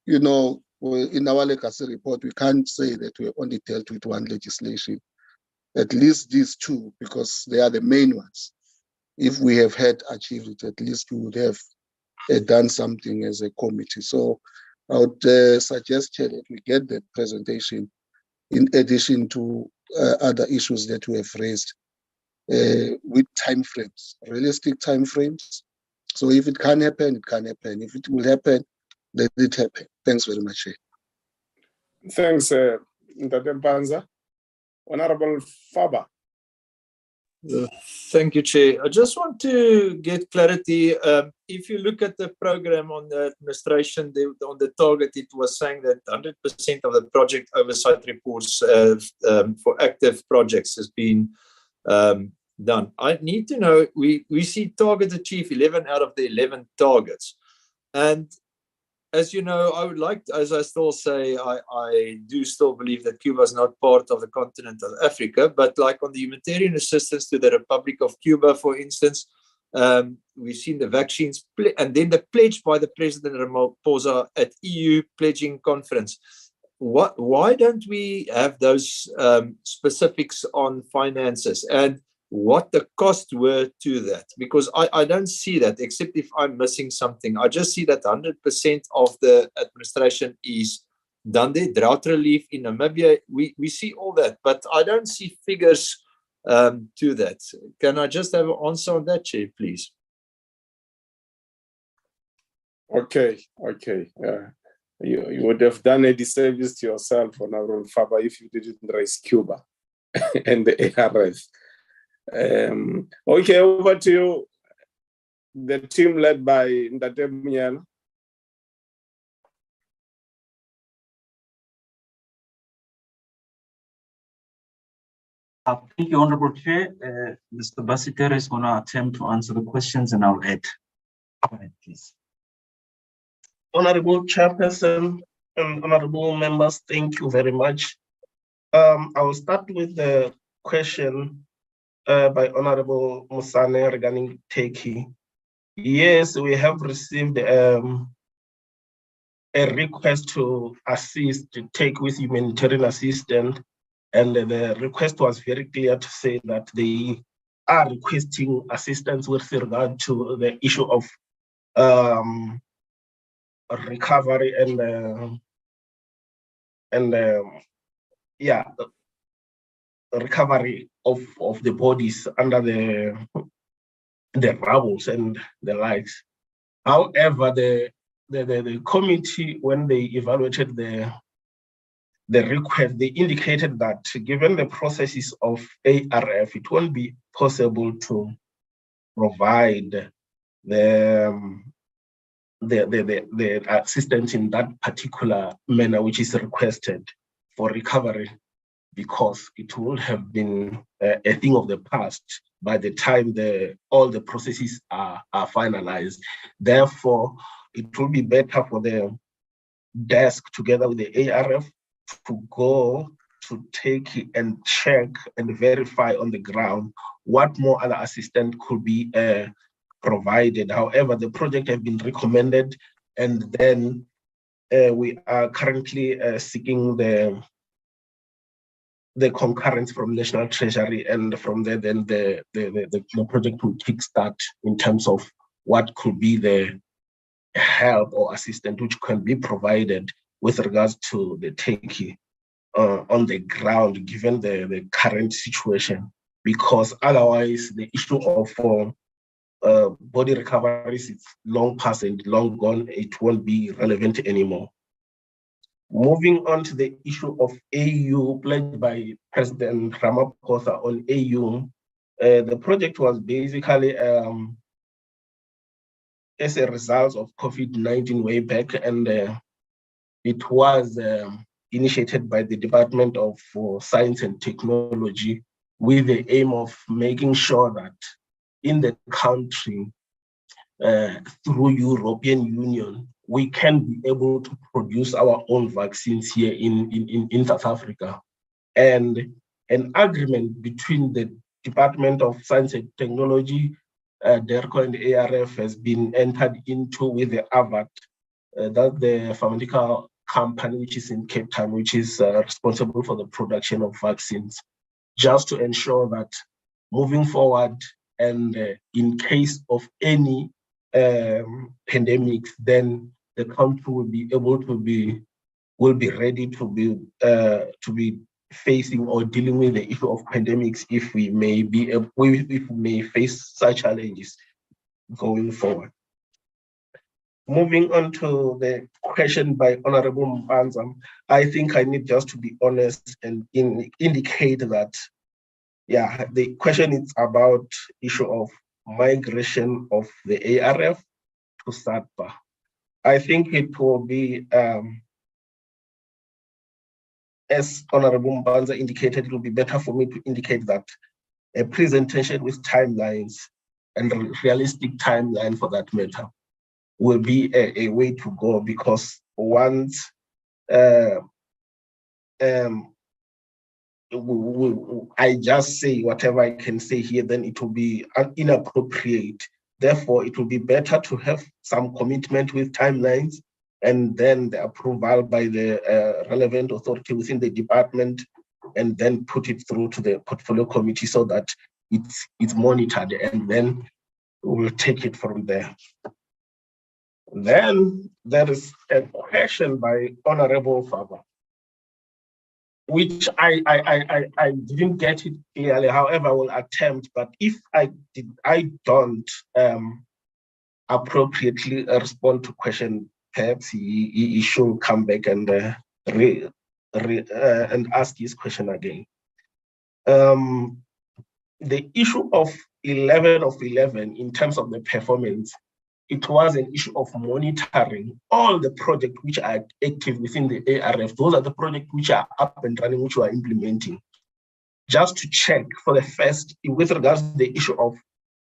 D: you know, in our legacy report, we can't say that we only dealt with one legislation, at least these two, because they are the main ones. If we have had achieved it, at least we would have done something as a committee. So I would suggest, Chair, that we get that presentation in addition to other issues that we have raised with timeframes, realistic timeframes. So if it can happen, it can happen. If it will happen, let it happen. Thanks very much, Chair.
A: Thanks, Ntate Mpanza. Honorable Faber.
F: Thank you, Chair. I just want to get clarity. If you look at the program on the administration, on the target, it was saying that 100% of the project oversight reports for active projects has been done. I need to know, we see targets achieve 11 out of the 11 targets. And as you know, I would like, as I still say, I do still believe that Cuba is not part of the continent of Africa, but like on the humanitarian assistance to the Republic of Cuba, for instance, we've seen the vaccines, and then the pledge by the President Ramaphosa at EU pledging conference. Why don't we have those specifics on finances and what the costs were to that? Because I don't see that, except if I'm missing something. I just see that 100% of the administration is done there. Drought relief in Namibia, we see all that, but I don't see figures to that. Can I just have an answer on that, Chair, please?
A: Okay. You would have done a disservice to yourself, Honorable Faber, if you didn't raise Cuba and the ARF. Okay, over to you, the team led by Ntate Mnyana.
H: Thank you, Honorable Chair. Mr. Basiter is going to attempt to answer the questions, and I'll add. Go ahead, please.
K: Honorable Chairperson and honorable members, thank you very much. I will start with the question by Honorable Musane regarding Turkey. Yes, we have received a request to assist, to take with humanitarian assistance, and the request was very clear to say that they are requesting assistance with regard to the issue of recovery and recovery of the bodies under the rubbles and the likes. However, the committee, when they evaluated the request, they indicated that given the processes of ARF, it won't be possible to provide the assistance in that particular manner which is requested for recovery, because it would have been a thing of the past by the time all the processes are finalized. Therefore, it will be better for the desk together with the ARF to go to take and check and verify on the ground what more other assistance could be provided. However, the project has been recommended, and then we are currently seeking the concurrence from National Treasury, and from there then the project will kickstart in terms of what could be the help or assistance which can be provided with regards to the Turkey on the ground, given the current situation, because otherwise the issue of body recoveries is long past and long gone. It won't be relevant anymore. Moving on to the issue of AU pledged by President Ramaphosa on AU, the project was basically as a result of COVID-19 way back, and it was initiated by the Department of Science and Technology with the aim of making sure that in the country, through European Union, we can be able to produce our own vaccines here in South Africa. And an agreement between the Department of Science and Technology, DERCO and the ARF has been entered into with the AVAT, that's the pharmaceutical company which is in Cape Town, which is responsible for the production of vaccines, just to ensure that moving forward, and in case of any pandemics, then the country will be able to be ready to be facing or dealing with the issue of pandemics if we may face such challenges going forward. Moving on to the question by Honorable Mpanza, I think I need just to be honest and indicate that, yeah, the question is about issue of migration of the ARF to SADPA. I think it will be, as Honorable Mpanza indicated, it will be better for me to indicate that a presentation with timelines and a realistic timeline for that matter will be a way to go, because once I just say whatever I can say here, then it will be inappropriate. Therefore, it will be better to have some commitment with timelines, and then the approval by the relevant authority within the department, and then put it through to the portfolio committee so that it's monitored, and then we'll take it from there. Then there is a question by Honorable Faber, which I didn't get it clearly. However, I will attempt, but if I don't appropriately respond to question, perhaps he should come back and and ask his question again. The issue of 11 of 11 in terms of the performance, it was an issue of monitoring all the projects which are active within the ARF. Those are the projects which are up and running, which we are implementing. Just to check for the first, with regards to the issue of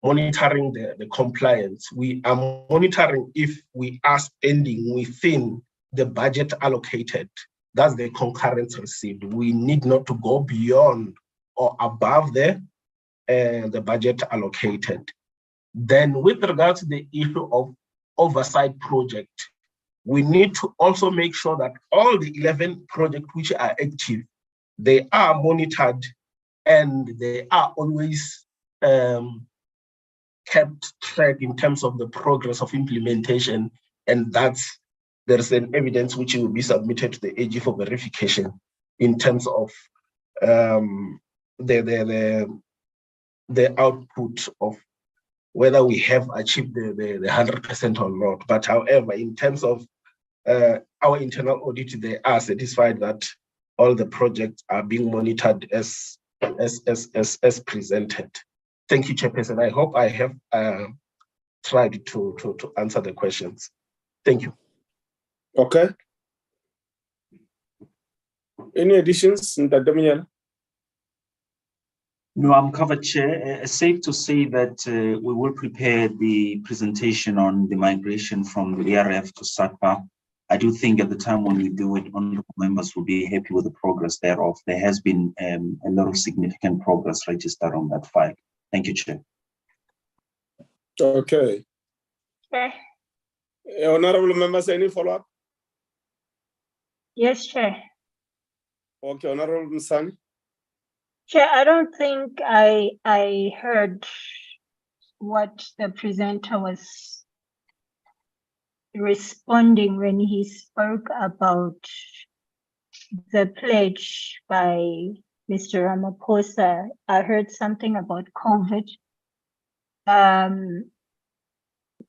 K: monitoring the compliance, we are monitoring if we are spending within the budget allocated. That's the concurrence received. We need not to go beyond or above the budget allocated. Then with regards to the issue of oversight project, we need to also make sure that all the 11 projects which are active, they are monitored and they are always kept track in terms of the progress of implementation. And there's an evidence which will be submitted to the AG for verification in terms of the output of whether we have achieved the 100% or not. But however, in terms of our internal audit, they are satisfied that all the projects are being monitored as presented. Thank you, Chairperson. I hope I have tried to answer the questions. Thank you.
A: Okay. Any additions, Daniel?
H: No, I'm covered, Chair. Safe to say that we will prepare the presentation on the migration from the ERF to SATPA. I do think at the time when we do it, honorable members will be happy with the progress thereof. There has been a lot of significant progress registered on that file. Thank you, Chair.
A: Okay.
C: Chair.
A: Honorable members, any follow-up?
C: Yes, Chair.
A: Okay, Honorable Msani.
C: Chair, I don't think I heard what the presenter was responding when he spoke about the pledge by Mr. Ramaphosa. I heard something about COVID.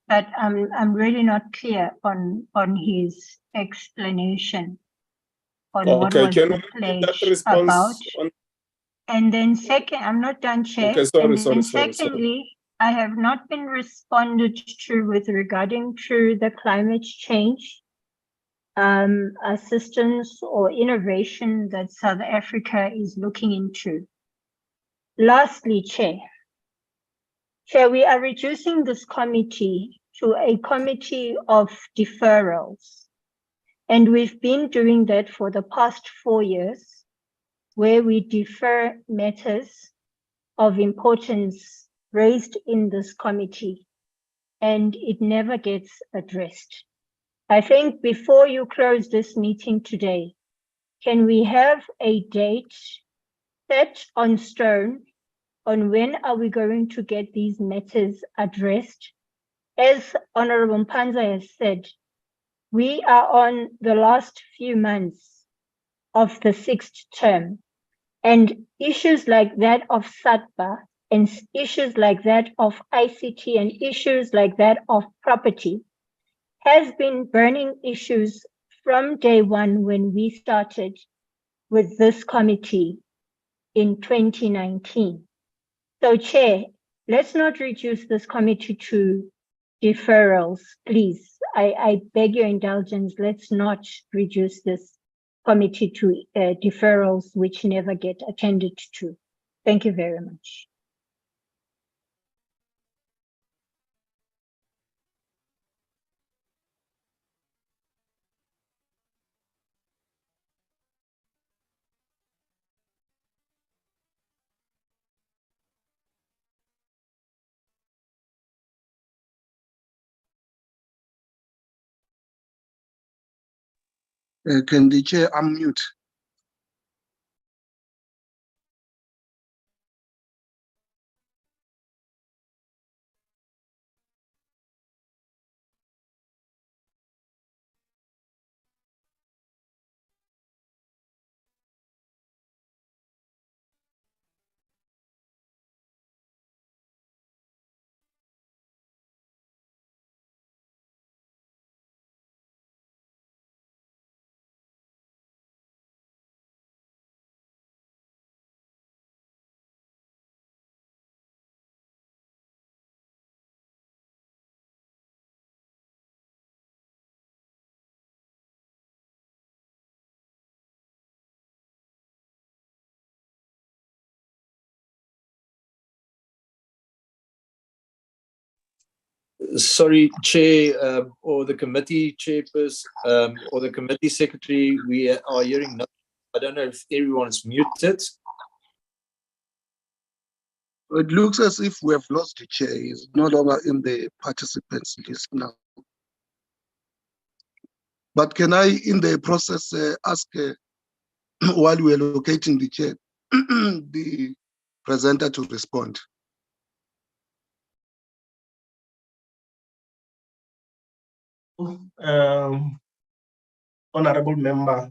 C: But I'm really not clear on his explanation on what was the pledge about. And then second, I'm not done, Chair.
A: Okay, sorry.
C: Secondly, I have not been responded to with regarding to the climate change assistance or innovation that South Africa is looking into. Lastly, Chair, we are reducing this committee to a committee of deferrals. And we've been doing that for the past 4 years, where we defer matters of importance raised in this committee, and it never gets addressed. I think before you close this meeting today, can we have a date set on stone on when are we going to get these matters addressed? As Honorable Mpanza has said, we are on the last few months of the 6th term, and issues like that of SATPA and issues like that of ICT and issues like that of property has been burning issues from day one when we started with this committee in 2019. So, Chair, let's not reduce this committee to deferrals, please. I beg your indulgence. Let's not reduce this committee to deferrals which never get attended to. Thank you very much.
D: Can the chair unmute?
F: Sorry, Chair, or the committee chairperson, or the committee secretary, we are hearing nothing. I don't know if everyone's muted.
D: It looks as if we have lost the chair. He's no longer in the participants list now. But can I, in the process, ask, while we are locating the chair, the presenter to respond?
K: Honorable member,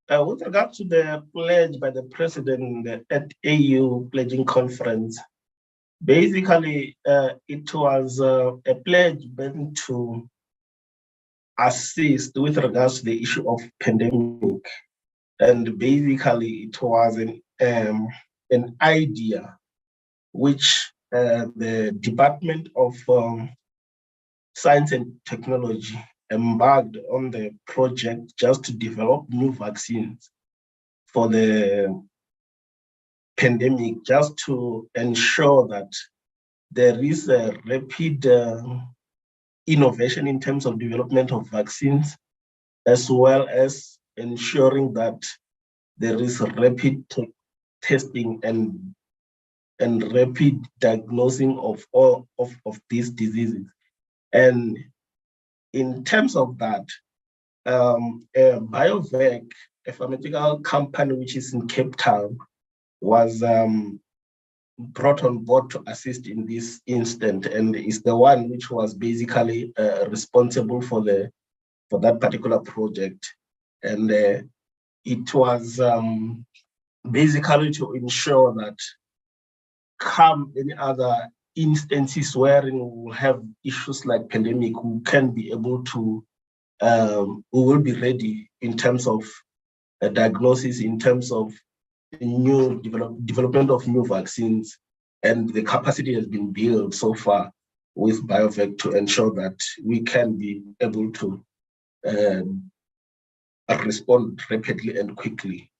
K: With regard to the pledge by the president at AU pledging conference, basically it was a pledge meant to assist with regards to the issue of pandemic. And basically it was an idea which the Department of Science and Technology embarked on the project just to develop new vaccines for the pandemic, just to ensure that there is a rapid innovation in terms of development of vaccines, as well as ensuring that there is rapid testing and rapid diagnosing of all of these diseases. And in terms of that, BioVac, a pharmaceutical company which is in Cape Town, was brought on board to assist in this instant, and is the one which was basically responsible for that particular project. And it was basically to ensure that come any other instances wherein we will have issues like pandemic, we can be able to, we will be ready in terms of diagnosis, in terms of new development of new vaccines, and the capacity has been built so far with BioVac to ensure that we can be able to respond rapidly and quickly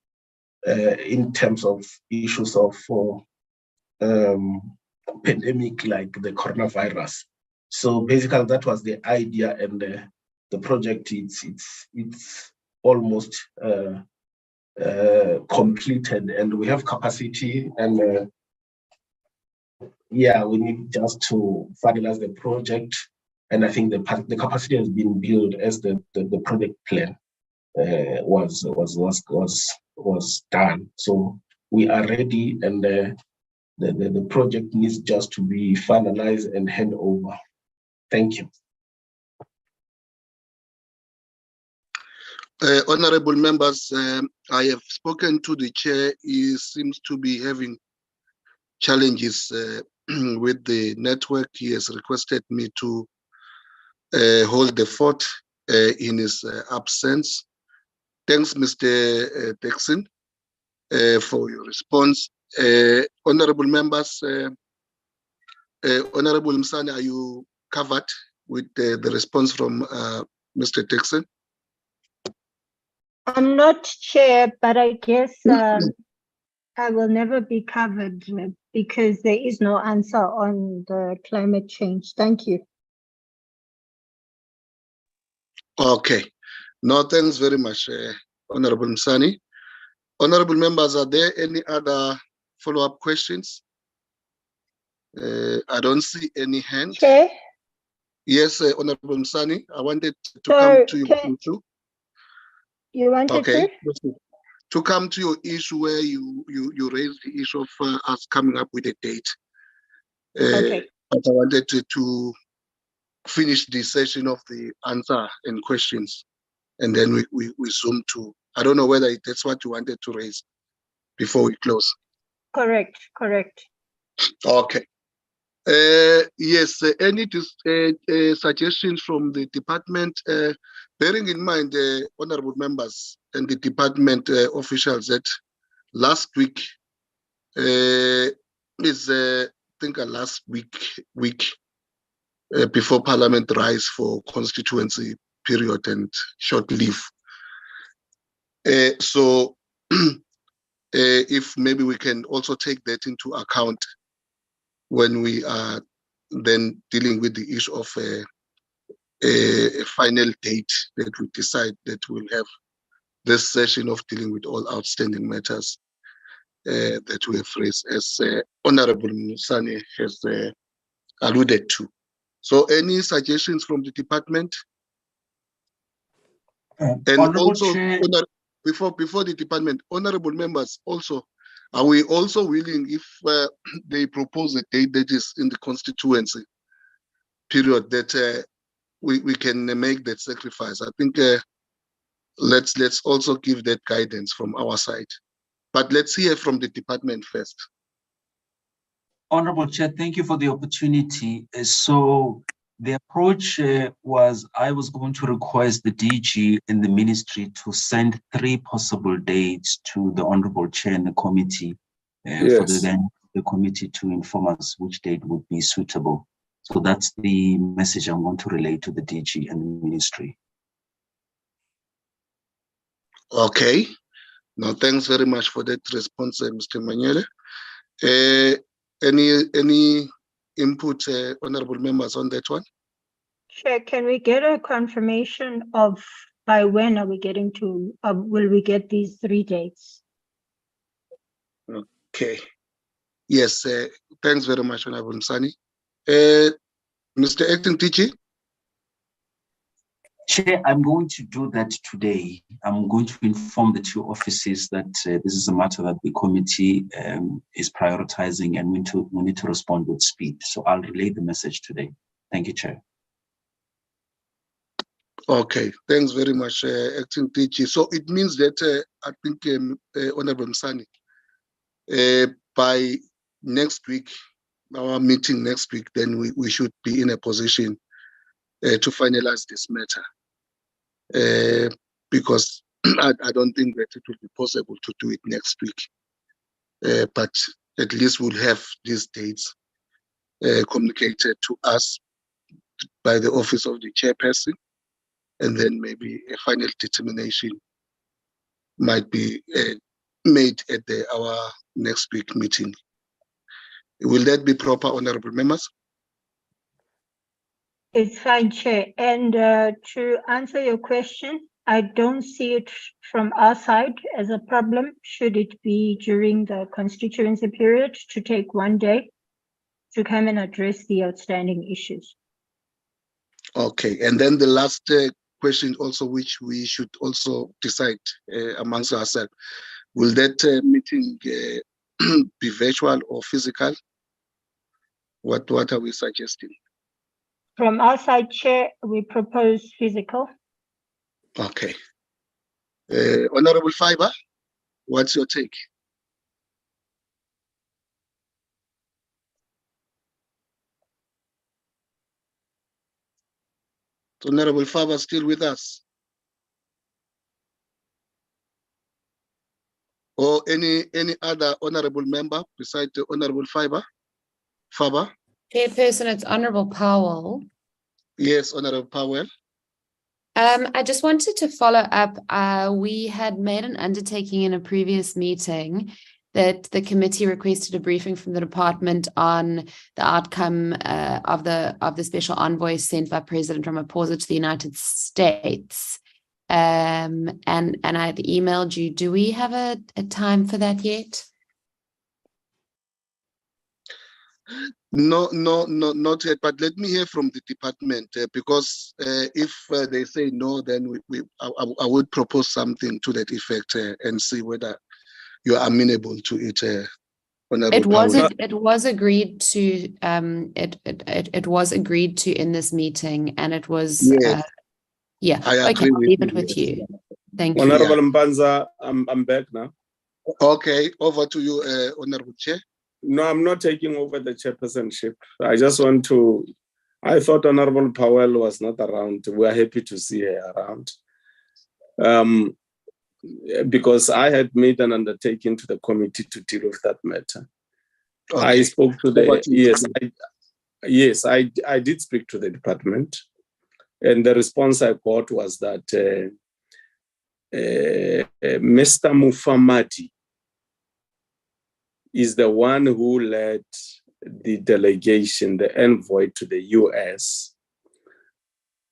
K: in terms of issues of pandemic like the coronavirus. So basically that was the idea, and the project it's almost completed, and we have capacity, and yeah, we need just to finalize the project, and I think the capacity has been built as the project plan was done. So we are ready, and the project needs just to be finalized and hand over. Thank you.
D: Honorable members, I have spoken to the chair. He seems to be having challenges with the network. He has requested me to hold the fort in his absence. Thanks, Mr. Dixon, for your response. Honorable members, Honorable Msani, are you covered with the response from Mr. Dixon?
C: I'm not chair, but I guess I will never be covered because there is no answer on the climate change. Thank you.
D: Okay. No, thanks very much, Honorable Msani. Honorable members, are there any other follow-up questions? I don't see any hands.
C: Chair?
D: Yes, Honorable Msani, I wanted to come to you too.
C: You wanted
D: to come to your issue where you raised the issue of us coming up with a date.
C: Okay.
D: But I wanted to finish the session of the answer and questions, and then we zoom to, I don't know whether that's what you wanted to raise before we close.
C: Correct.
D: Okay. Yes, any suggestions from the department, bearing in mind, honorable members and the department officials, that last week is, I think, a last week before Parliament rise for constituency period and short leave. So if maybe we can also take that into account when we are then dealing with the issue of a final date that we decide that we'll have this session of dealing with all outstanding matters that we have raised, as Honorable Musani has alluded to. So any suggestions from the department? And also, before the department, honorable members, also, are we also willing, if they propose a date that is in the constituency period, that we can make that sacrifice? I think let's also give that guidance from our side. But let's hear from the department first.
H: Honorable Chair, thank you for the opportunity. So the approach was I was going to request the DG and the ministry to send 3 possible dates to the Honorable Chair and the committee for the committee to inform us which date would be suitable. So that's the message I want to relay to the DG and the ministry.
D: Okay. Now, thanks very much for that response, Mr. Manyele. Any input, honorable members, on that one?
C: Chair, can we get a confirmation of by when are we getting to, will we get these 3 dates?
D: Okay. Yes, thanks very much, Honorable Msani. Mr. Acting DG?
H: Chair, I'm going to do that today. I'm going to inform the 2 offices that this is a matter that the committee is prioritizing and we need to respond with speed. So I'll relay the message today. Thank you, Chair.
D: Okay, thanks very much, Acting DG. So it means that I think, Honorable Msani, by next week, our meeting next week, then we should be in a position to finalize this matter. Because I don't think that it will be possible to do it next week. But at least we'll have these dates communicated to us by the office of the chairperson, and then maybe a final determination might be made at our next week meeting. Will that be proper, honorable members?
C: It's fine, Chair. And to answer your question, I don't see it from our side as a problem, should it be during the constituency period, to take 1 day to come and address the outstanding issues.
D: Okay, and then the last question also, which we should also decide amongst ourselves, will that meeting be virtual or physical? What are we suggesting?
C: From our side, Chair, we propose physical.
D: Okay. Honorable Fiber, what's your take? Honorable Fiber still with us? Or any other honorable member besides the Honorable Fiber? Faber?
L: Chairperson, it's Honorable Powell.
D: Yes, Honorable Powell.
L: I just wanted to follow up. We had made an undertaking in a previous meeting that the committee requested a briefing from the department on the outcome of the special envoy sent by President Ramaphosa to the United States. And I had emailed you. Do we have a time for that yet?
D: No, not yet. But let me hear from the department because if they say no, then I would propose something to that effect and see whether you are amenable to it.
L: It was agreed to. It was agreed to in this meeting, and it was.
D: Yes.
L: Yeah.
D: I agree
L: I'll
D: with
L: leave it
D: you,
L: with
D: yes.
L: you. Thank you.
A: Honorable Mbanza, I'm back now.
D: Okay, over to you, Honorable Chair.
A: No, I'm not taking over the chairpersonship. I just want to, I thought Honorable Powell was not around. We're happy to see her around. Because I had made an undertaking to the committee to deal with that matter. Okay. I spoke to the, yes, I did speak to the department. And the response I got was that Mr. Mufamadi is the one who led the delegation, the envoy to the US.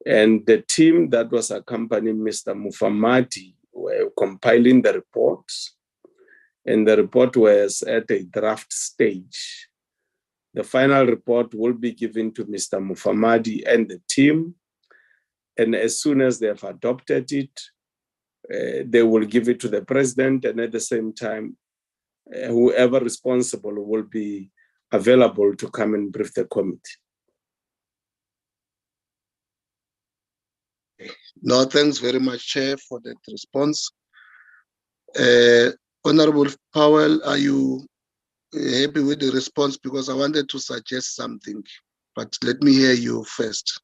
A: And the team that was accompanying Mr. Mufamadi were compiling the reports. And the report was at a draft stage. The final report will be given to Mr. Mufamadi and the team. And as soon as they have adopted it, they will give it to the president. And at the same time, whoever responsible will be available to come and brief the committee.
D: No, thanks very much, Chair, for that response. Honorable Powell, are you happy with the response? Because I wanted to suggest something, but let me hear you first.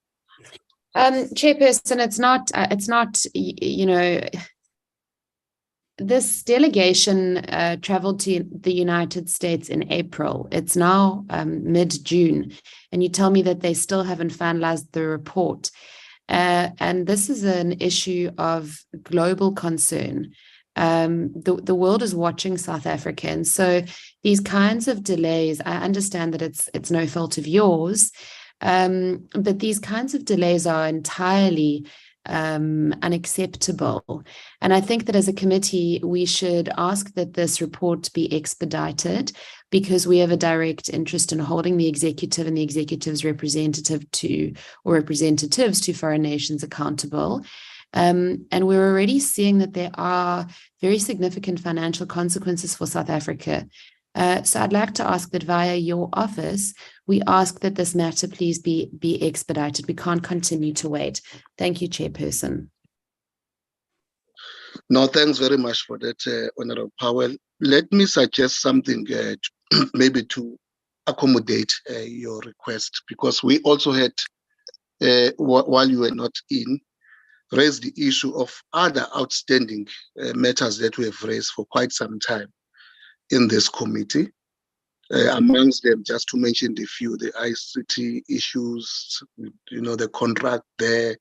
L: Chairperson, it's not, you know, this delegation traveled to the United States in April. It's now mid-June, and you tell me that they still haven't finalized the report. And this is an issue of global concern. The world is watching South Africa, and so these kinds of delays, I understand that it's no fault of yours, but these kinds of delays are entirely unacceptable. And I think that as a committee, we should ask that this report be expedited, because we have a direct interest in holding the executive and the executive's representatives to foreign nations accountable. And we're already seeing that there are very significant financial consequences for South Africa. So I'd like to ask that via your office, we ask that this matter please be expedited. We can't continue to wait. Thank you, Chairperson.
D: No, thanks very much for that, Honorable Powell. Let me suggest something maybe to accommodate your request, because we also had, while you were not in, raised the issue of other outstanding matters that we have raised for quite some time in this committee. Amongst them, just to mention the few, the ICT issues, you know, the contract there,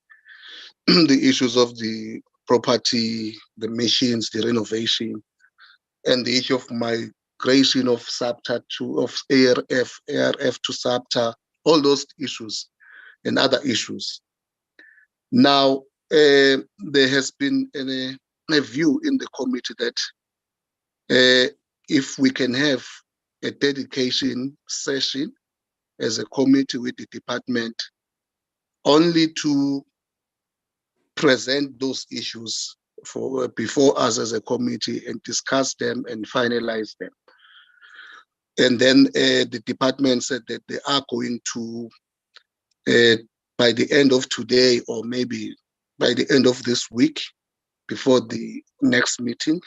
D: the issues of the property, the machines, the renovation, and the issue of migration of SAPTA of ARF to SAPTA, all those issues and other issues. Now, there has been a view in the committee that if we can have a dedication session as a committee with the department only to present those issues before us as a committee and discuss them and finalize them. And then the department said that they are going to, by the end of today, or maybe by the end of this week, before the next meeting,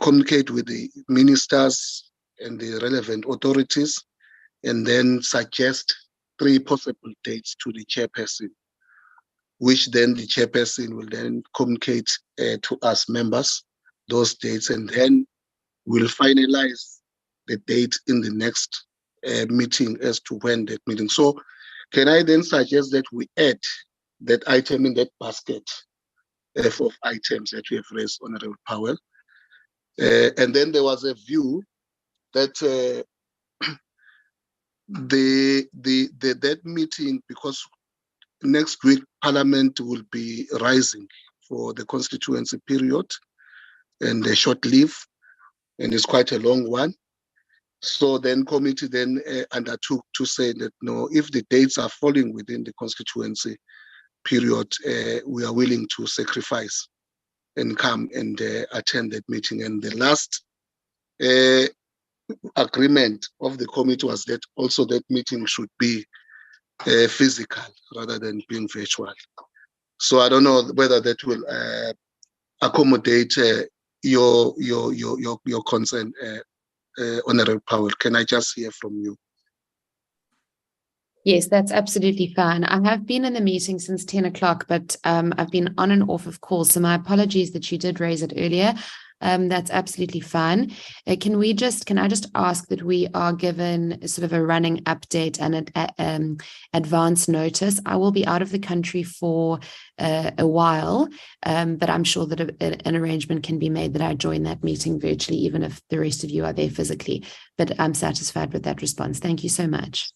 D: communicate with the ministers and the relevant authorities, and then suggest 3 possible dates to the chairperson, which then the chairperson will then communicate to us members those dates, and then we'll finalize the date in the next meeting as to when that meeting. So can I then suggest that we add that item in that basket of items that we have raised, Honorable Powell? And then there was a view that that meeting, because next week Parliament will be rising for the constituency period and a short leave, and it's quite a long one. So then committee then undertook to say that no, if the dates are falling within the constituency period, we are willing to sacrifice and come and attend that meeting. And the last agreement of the committee was that also that meeting should be physical rather than being virtual. So I don't know whether that will accommodate your concern, Honorable Powell. Can I just hear from you?
L: Yes, that's absolutely fine. I have been in the meeting since 10 o'clock, but I've been on and off of calls. So my apologies that you did raise it earlier. That's absolutely fine. Can I just ask that we are given sort of a running update and an advance notice? I will be out of the country for a while, but I'm sure that an arrangement can be made that I join that meeting virtually, even if the rest of you are there physically. But I'm satisfied with that response. Thank you so much.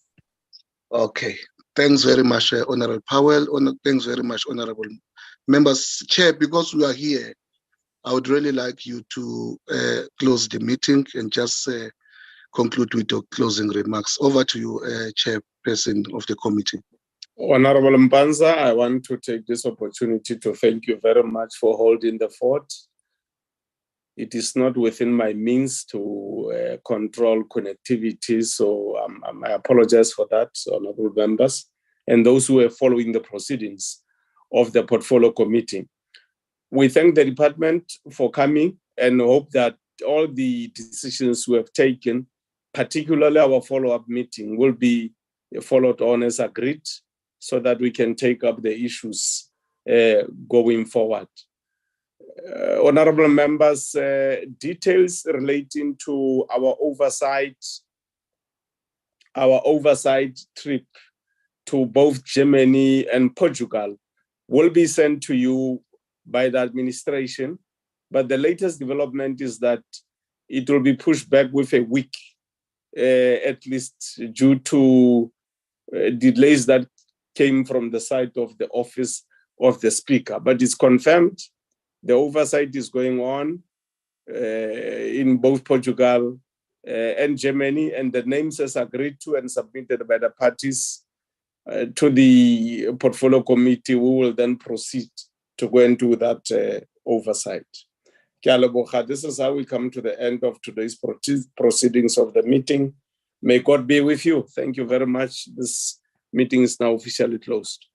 D: Okay. Thanks very much, Honorable Powell. Thanks very much, Honorable Members. Chair, because we are here, I would really like you to close the meeting and just conclude with your closing remarks. Over to you, Chairperson of the committee.
A: Honorable Mpanza, I want to take this opportunity to thank you very much for holding the fort. It is not within my means to control connectivity, so I apologize for that, honorable members, and those who are following the proceedings of the Portfolio Committee. We thank the department for coming and hope that all the decisions we have taken, particularly our follow-up meeting, will be followed on as agreed so that we can take up the issues going forward. Honorable members, details relating to our oversight trip to both Germany and Portugal will be sent to you by the administration. But the latest development is that it will be pushed back with a week, at least due to delays that came from the side of the office of the speaker. But it's confirmed the oversight is going on in both Portugal and Germany, and the names as agreed to and submitted by the parties to the Portfolio Committee. We will then proceed to go into that oversight. This is how we come to the end of today's proceedings of the meeting. May God be with you. Thank you very much. This meeting is now officially closed.